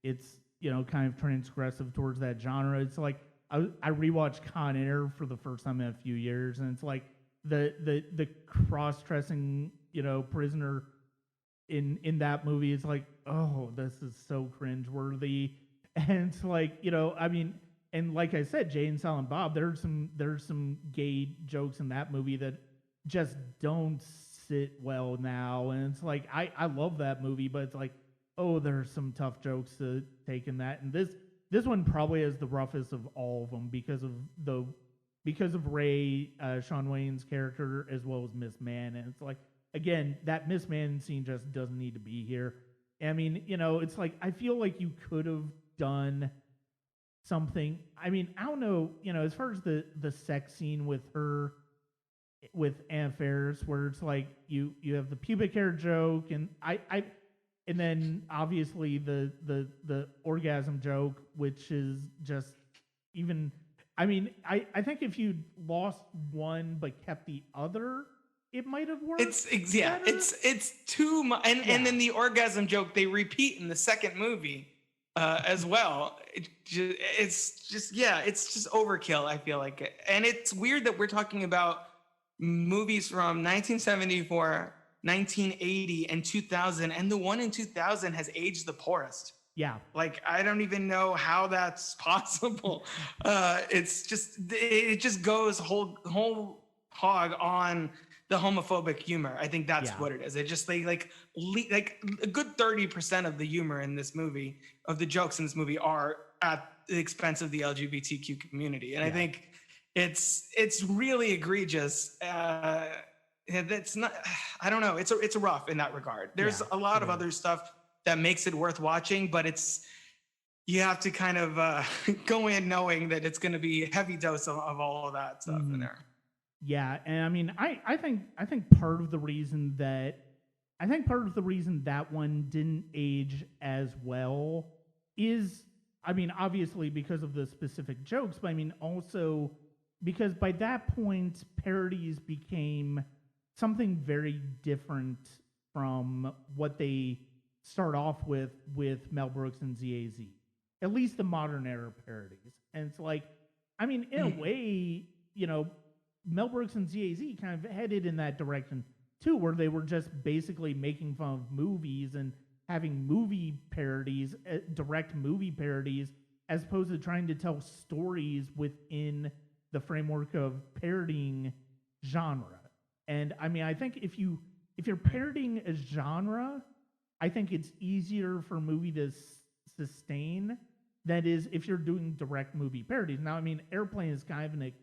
It's kind of transgressive towards that genre. It's like I rewatched Con Air for the first time in a few years, and it's like the cross-dressing prisoner in that movie is like, oh, this is so cringeworthy, and it's like I mean, and like I said, Jay and Silent Bob, there's some gay jokes in that movie that just don't sit well now, and it's like I love that movie, but it's like, oh, there's some tough jokes to take in that, and this one probably is the roughest of all of them because of Ray, Sean Wayne's character, as well as Miss Man. And it's like, again, that Miss Man scene just doesn't need to be here. I mean, it's like, I feel like you could have done something. I mean, I don't know, as far as the sex scene with her, with Anna Faris, where it's like, you have the pubic hair joke, and and then obviously the orgasm joke, which is just even. I mean, I think if you lost one but kept the other, it might have worked. It's too much, and then the orgasm joke they repeat in the second movie as well. It's just overkill. I feel like, and it's weird that we're talking about movies from 1974. 1980 and 2000, and the one in 2000 has aged the poorest. Yeah, like I don't even know how that's possible. It just goes whole hog on the homophobic humor. I think that's what it is. It just they like a good 30% of the humor in this movie, of the jokes in this movie, are at the expense of the LGBTQ community, and I think it's really egregious. It's not. I don't know. It's rough in that regard. There's a lot of other stuff that makes it worth watching, but you have to kind of go in knowing that it's going to be a heavy dose of all of that stuff in there. Yeah, and I mean, I think part of the reason that one didn't age as well is, I mean, obviously because of the specific jokes, but I mean also because by that point parodies became something very different from what they start off with Mel Brooks and ZAZ. At least the modern era parodies. And it's like, I mean, in a way, Mel Brooks and ZAZ kind of headed in that direction too, where they were just basically making fun of movies and having movie parodies, direct movie parodies, as opposed to trying to tell stories within the framework of parodying genre. And I mean, I think if you're parodying a genre, I think it's easier for a movie to sustain. That is, if you're doing direct movie parodies. Now, I mean, Airplane is kind of an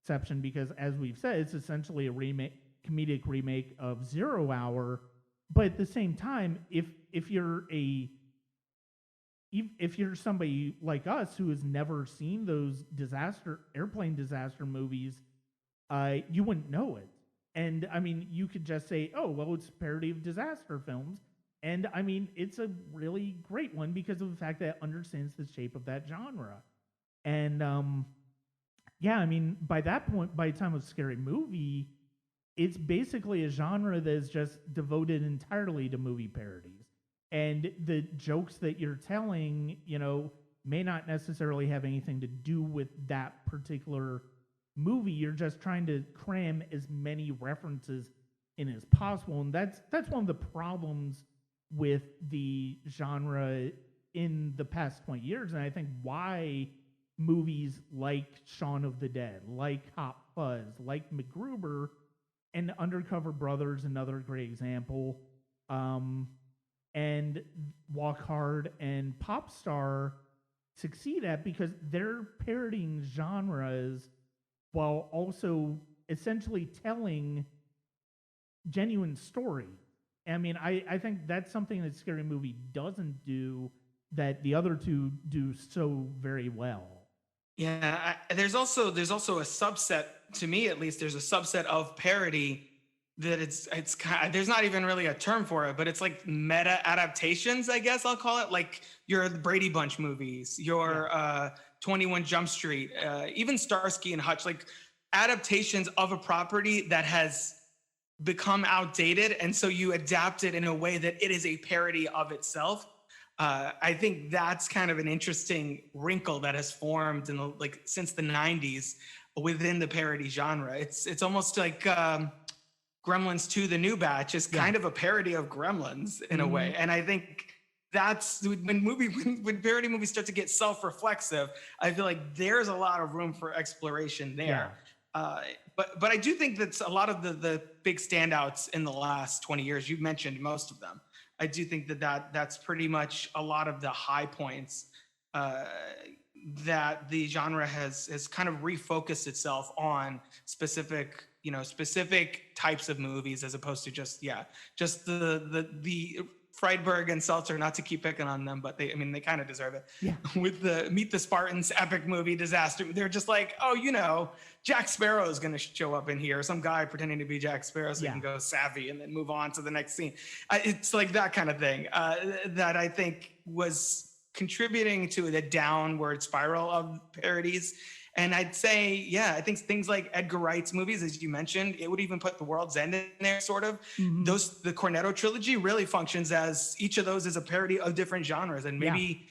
exception because, as we've said, it's essentially a comedic remake of 0 Hour. But at the same time, if you're somebody like us who has never seen those airplane disaster movies, you wouldn't know it. And I mean, you could just say, oh, well, it's a parody of disaster films. And I mean, it's a really great one because of the fact that it understands the shape of that genre. And Yeah, I mean, by that point, by the time of Scary Movie, it's basically a genre that is just devoted entirely to movie parodies. And the jokes that you're telling, may not necessarily have anything to do with that particular movie. You're just trying to cram as many references in as possible. And that's one of the problems with the genre in the past 20 years. And I think why movies like Shaun of the Dead, like Hot Fuzz, like MacGruber, and Undercover Brothers, another great example, and Walk Hard and Popstar succeed at, because they're parodying genres while also essentially telling genuine story. I mean, I think that's something that Scary Movie doesn't do that the other two do so very well. Yeah, there's also a subset, to me at least. There's a subset of parody that it's kind of, there's not even really a term for it, but it's like meta adaptations, I guess I'll call it. Like your Brady Bunch movies, your 21 Jump Street, even Starsky and Hutch, like adaptations of a property that has become outdated, and so you adapt it in a way that it is a parody of itself. I think that's kind of an interesting wrinkle that has formed since the 90s within the parody genre. It's almost like Gremlins 2, the new batch, is kind of a parody of Gremlins in a way. And I think that's when parody movies start to get self-reflexive, I feel like there's a lot of room for exploration there. But I do think that's a lot of the big standouts in the last 20 years. You've mentioned most of them. I do think that's pretty much a lot of the high points that the genre has kind of refocused itself on specific types of movies, as opposed to just the Friedberg and Seltzer, not to keep picking on them, but they kind of deserve it. Yeah. With the Meet the Spartans epic movie disaster, they're just like, Jack Sparrow is going to show up in here, some guy pretending to be Jack Sparrow so he can go savvy and then move on to the next scene. It's like that kind of thing that I think was contributing to the downward spiral of parodies. And I'd say, I think things like Edgar Wright's movies, as you mentioned, it would even put The World's End in there, sort of. Mm-hmm. The Cornetto trilogy really functions as, each of those is a parody of different genres. And maybe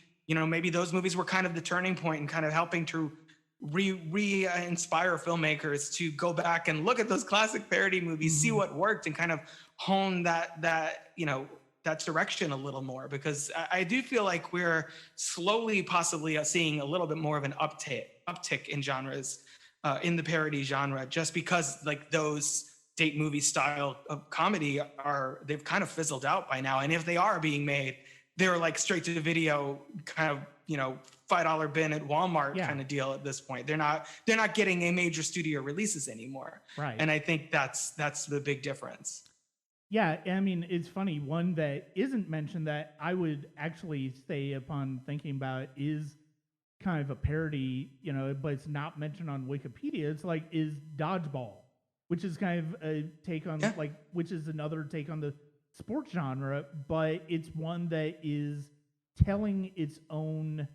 those movies were kind of the turning point and kind of helping to re-inspire filmmakers to go back and look at those classic parody movies, see what worked, and kind of hone that direction a little more. Because I do feel like we're slowly possibly seeing a little bit more of an uptick in genres, in the parody genre, just because like those date movie style of comedy they've kind of fizzled out by now. And if they are being made, they're like straight to the video kind of, $5 bin at Walmart kind of deal at this point. They're not getting a major studio releases anymore. Right. And I think that's the big difference. Yeah, I mean, it's funny. One that isn't mentioned that I would actually say, upon thinking about it, is kind of a parody, but it's not mentioned on Wikipedia. It's like, is Dodgeball, which is kind of a take on which is another take on the sports genre, but it's one that is telling its own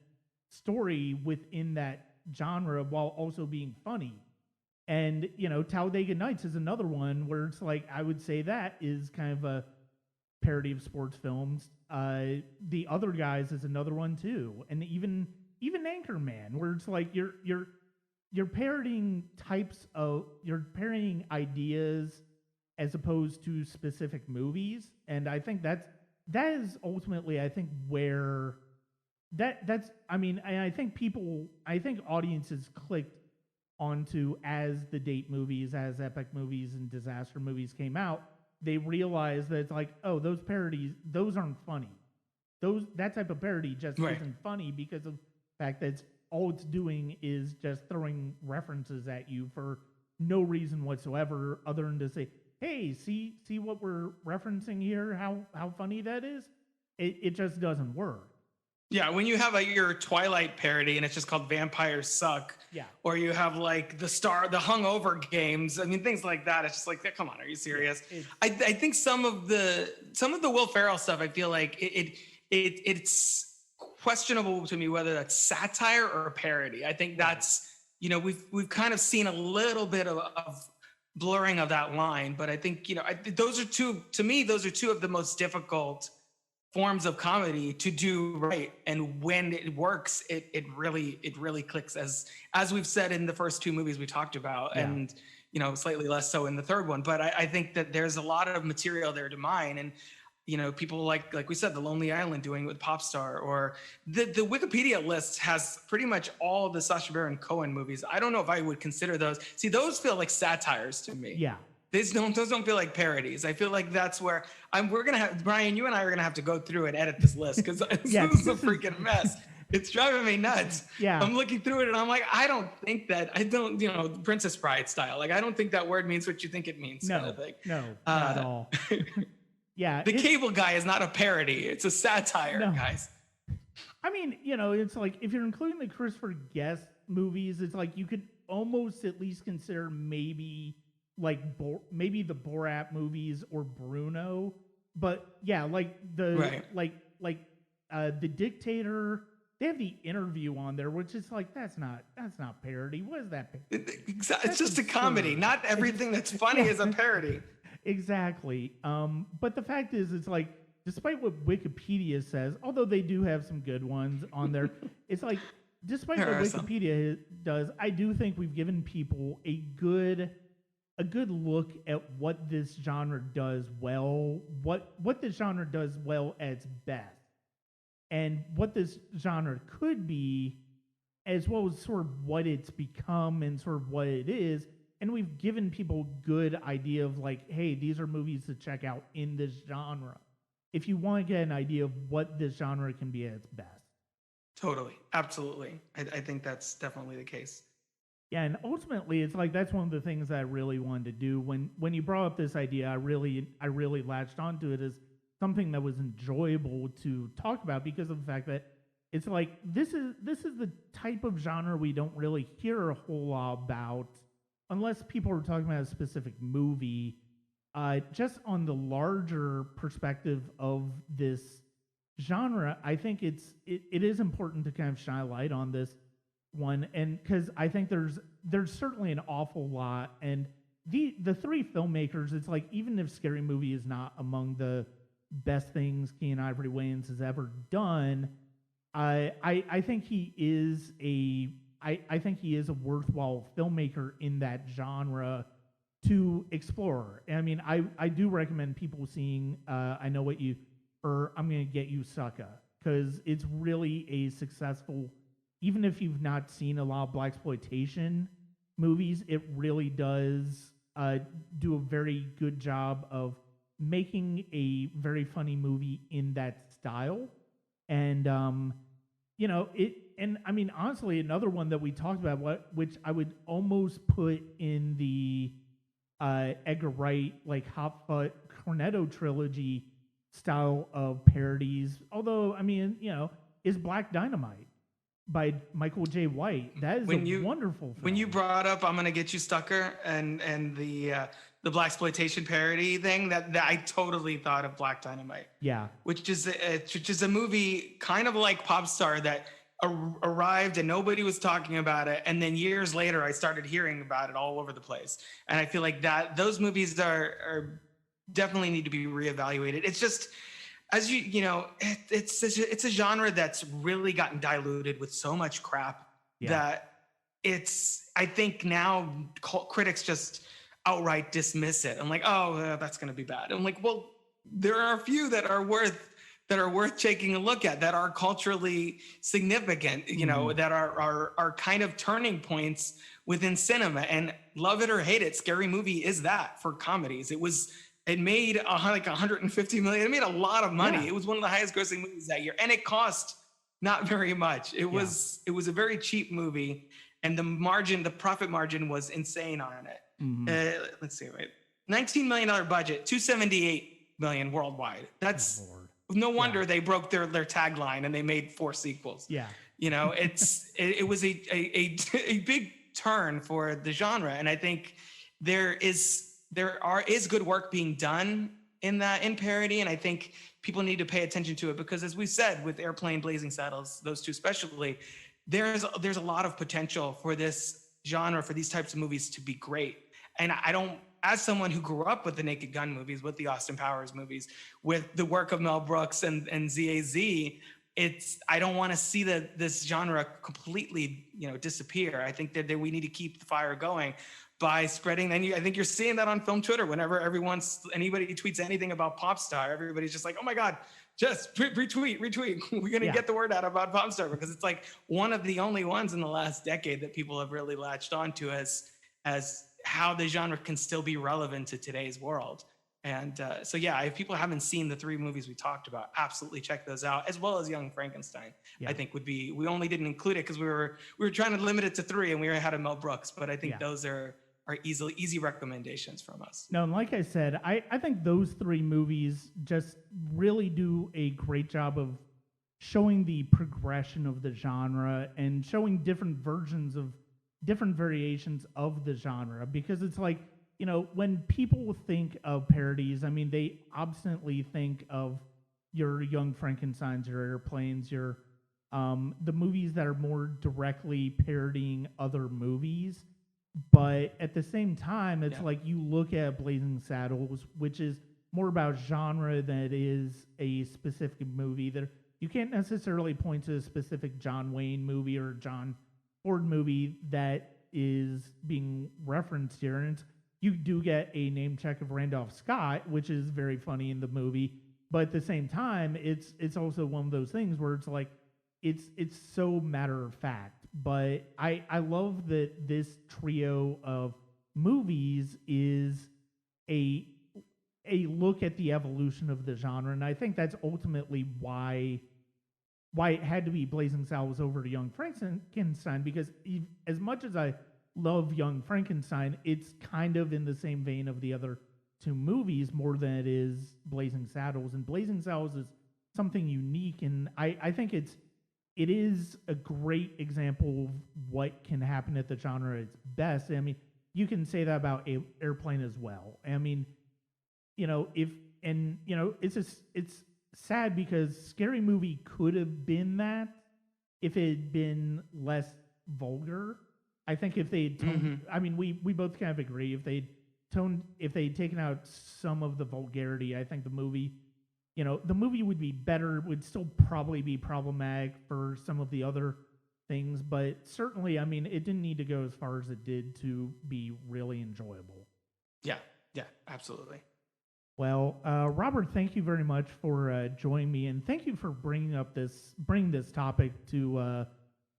story within that genre while also being funny. And, Talladega Nights is another one where it's like, I would say that is kind of a parody of sports films. The Other Guys is another one too. And even Anchorman, where it's like you're parodying you're parodying ideas as opposed to specific movies. And I think that is ultimately, I think, where I think audiences clicked onto, as the date movies, as epic movies and disaster movies came out, they realized that it's like, oh, those parodies, those aren't funny. That type of parody just isn't funny, because of the fact that all it's doing is just throwing references at you for no reason whatsoever, other than to say, hey, see what we're referencing here, how funny that is? It just doesn't work. Yeah, when you have your Twilight parody and it's just called Vampires Suck, or you have like the Hungover Games, things like that. It's just like, come on, are you serious? I think some of the Will Ferrell stuff, I feel like it's questionable to me whether that's satire or a parody. I think that's we've kind of seen a little bit of blurring of that line, but I think, those are two of the most difficult forms of comedy to do right. And when it works, it really clicks, as we've said in the first two movies we talked about, and slightly less so in the third one. But I think that there's a lot of material there to mine, and people like we said, The Lonely Island doing it with Popstar, or the Wikipedia list has pretty much all the Sacha Baron Cohen movies. I don't know if I would consider those. See, those feel like satires to me. Yeah. Those don't feel like parodies. I feel like that's where we're gonna have, Brian, you and I are gonna have to go through and edit this list, because this is a freaking mess. It's driving me nuts. Yeah. I'm looking through it and I'm like, I don't, Princess Bride style. Like, I don't think that word means what you think it means. No, kind of thing. No, not at all. Yeah. The Cable Guy is not a parody. It's a satire, guys. I mean, it's like, if you're including the Christopher Guest movies, it's like you could almost at least consider maybe maybe the Borat movies or Bruno, but yeah, like the the Dictator. They have The Interview on there, which is like, that's not parody. What is that? It's just a comedy. Not everything that's funny is a parody. Exactly. But the fact is, it's like, despite what Wikipedia says, although they do have some good ones on there, it's like, despite what Wikipedia does, I do think we've given people a good look at what this genre does well, what this genre does well at its best, and what this genre could be, as well as sort of what it's become and sort of what it is. And we've given people good idea of like, hey, these are movies to check out in this genre, if you want to get an idea of what this genre can be at its best. Totally. Absolutely. I think that's definitely the case. Yeah, and ultimately, it's like, that's one of the things that I really wanted to do. When you brought up this idea, I really latched onto it as something that was enjoyable to talk about, because of the fact that it's like, this is the type of genre we don't really hear a whole lot about, unless people are talking about a specific movie. Just on the larger perspective of this genre, I think it is important to kind of shine a light on this one, and because I think there's certainly an awful lot, and the three filmmakers, it's like, even if Scary Movie is not among the best things Keenen Ivory Wayans has ever done, I think he is a worthwhile filmmaker in that genre to explore. I mean, I do recommend people seeing I Know What You, or I'm Gonna Get You, Sucka, because it's really a successful. Even if you've not seen a lot of blaxploitation movies, it really does do a very good job of making a very funny movie in that style. And and I mean, honestly, another one that we talked about, which I would almost put in the Edgar Wright, like Hot Fuzz Cornetto trilogy style of parodies, although, I mean, is Black Dynamite by Michael J. White. That is wonderful film. When you brought up I'm Gonna Get You, Sucker, and the blaxploitation parody thing, that I totally thought of Black Dynamite. Yeah. Which is a movie kind of like Popstar that arrived and nobody was talking about it, and then years later I started hearing about it all over the place. And I feel like those movies are definitely need to be reevaluated. It's just, as it's a genre that's really gotten diluted with so much crap that I think now critics just outright dismiss it. I'm like, oh, that's going to be bad. I'm like, well, there are a few that are worth taking a look at, that are culturally significant, that are kind of turning points within cinema. And love it or hate it, Scary Movie is that for comedies. It made like $150 million. It made a lot of money. Yeah. It was one of the highest grossing movies that year, and it cost not very much. It was a very cheap movie, and the profit margin was insane on it. Mm-hmm. Let's see, wait, $19 million budget, $278 million worldwide. That's no wonder they broke their tagline and they made 4 sequels. Yeah, it was a big turn for the genre, and I think there is good work being done in parody, and I think people need to pay attention to it, because, as we said, with Airplane, Blazing Saddles, those two especially, there's a lot of potential for this genre, for these types of movies to be great. And I don't, as someone who grew up with the Naked Gun movies, with the Austin Powers movies, with the work of Mel Brooks and ZAZ, I don't want to see this genre completely, disappear. I think that we need to keep the fire going by spreading. And I think you're seeing that on film Twitter. Whenever anybody tweets anything about Popstar, everybody's just like, oh my God, just retweet. We're going to get the word out about Popstar, because it's like one of the only ones in the last decade that people have really latched onto as how the genre can still be relevant to today's world. And so, if people haven't seen the 3 movies we talked about, absolutely check those out, as well as Young Frankenstein. I think we only didn't include it because we were trying to limit it to 3, and we had a Mel Brooks, but I think those are easy recommendations from us. No, and like I said, I think those 3 movies just really do a great job of showing the progression of the genre and showing different variations of the genre, because it's like, when people think of parodies, I mean, they obstinately think of your Young Frankensteins, your Airplanes, your the movies that are more directly parodying other movies. But at the same time, it's like you look at Blazing Saddles, which is more about genre than it is a specific movie. That you can't necessarily point to a specific John Wayne movie or John Ford movie that is being referenced here. And you do get a name check of Randolph Scott, which is very funny in the movie. But at the same time, it's also one of those things where it's like, it's so matter of fact. But I love that this trio of movies is a look at the evolution of the genre, and I think that's ultimately why it had to be Blazing Saddles over to Young Frankenstein, because as much as I love Young Frankenstein, it's kind of in the same vein of the other 2 movies more than it is Blazing Saddles, and Blazing Saddles is something unique, and I think it is a great example of what can happen at the genre at its best. I mean, you can say that about Airplane as well. I mean, it's sad because Scary Movie could have been that if it had been less vulgar. I think if they toned, I mean, we both kind of agree, if they'd taken out some of the vulgarity, I think the movie would be better, would still probably be problematic for some of the other things, but certainly, I mean, it didn't need to go as far as it did to be really enjoyable. Yeah, absolutely. Well, Robert, thank you very much for joining me, and thank you for bringing this topic to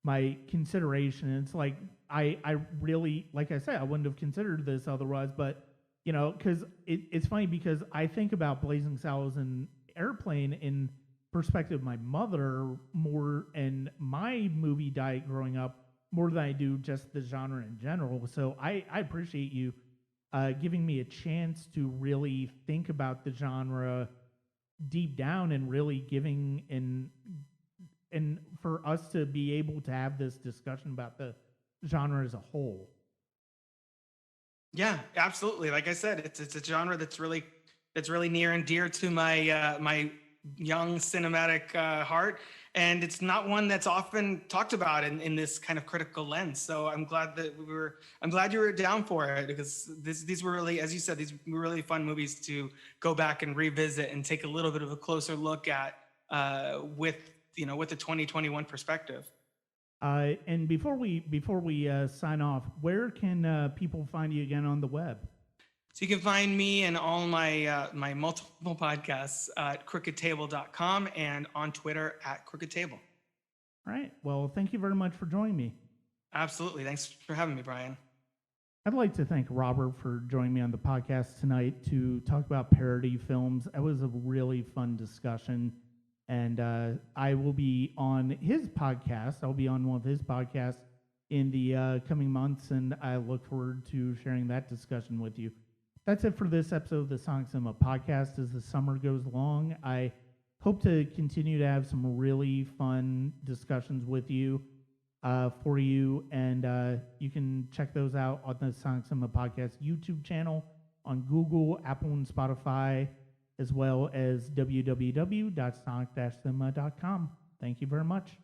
my consideration. It's like, I really, like I said, I wouldn't have considered this otherwise, but, because it's funny because I think about Blazing Saddles and Airplane in perspective of my mother more and my movie diet growing up more than I do just the genre in general. So I appreciate you giving me a chance to really think about the genre deep down and really giving and for us to be able to have this discussion about the genre as a whole. Yeah, absolutely. Like I said, it's a genre that's really near and dear to my my young cinematic heart, and it's not one that's often talked about in this kind of critical lens. So I'm glad you were down for it, because these were really, as you said, these were really fun movies to go back and revisit and take a little bit of a closer look at with the 2021 perspective. And before we sign off, where can people find you again on the web? So you can find me and all my my multiple podcasts at crookedtable.com and on Twitter at crookedtable. All right. Well, thank you very much for joining me. Absolutely. Thanks for having me, Brian. I'd like to thank Robert for joining me on the podcast tonight to talk about parody films. It was a really fun discussion. And I will be on his podcast. I'll be on one of his podcasts in the coming months, and I look forward to sharing that discussion with you. That's it for this episode of the Sonic Cinema Podcast. As the summer goes along, I hope to continue to have some really fun discussions with you, for you, and you can check those out on the Sonic Cinema Podcast YouTube channel, on Google, Apple, and Spotify, as well as www.sonic-cinema.com. Thank you very much.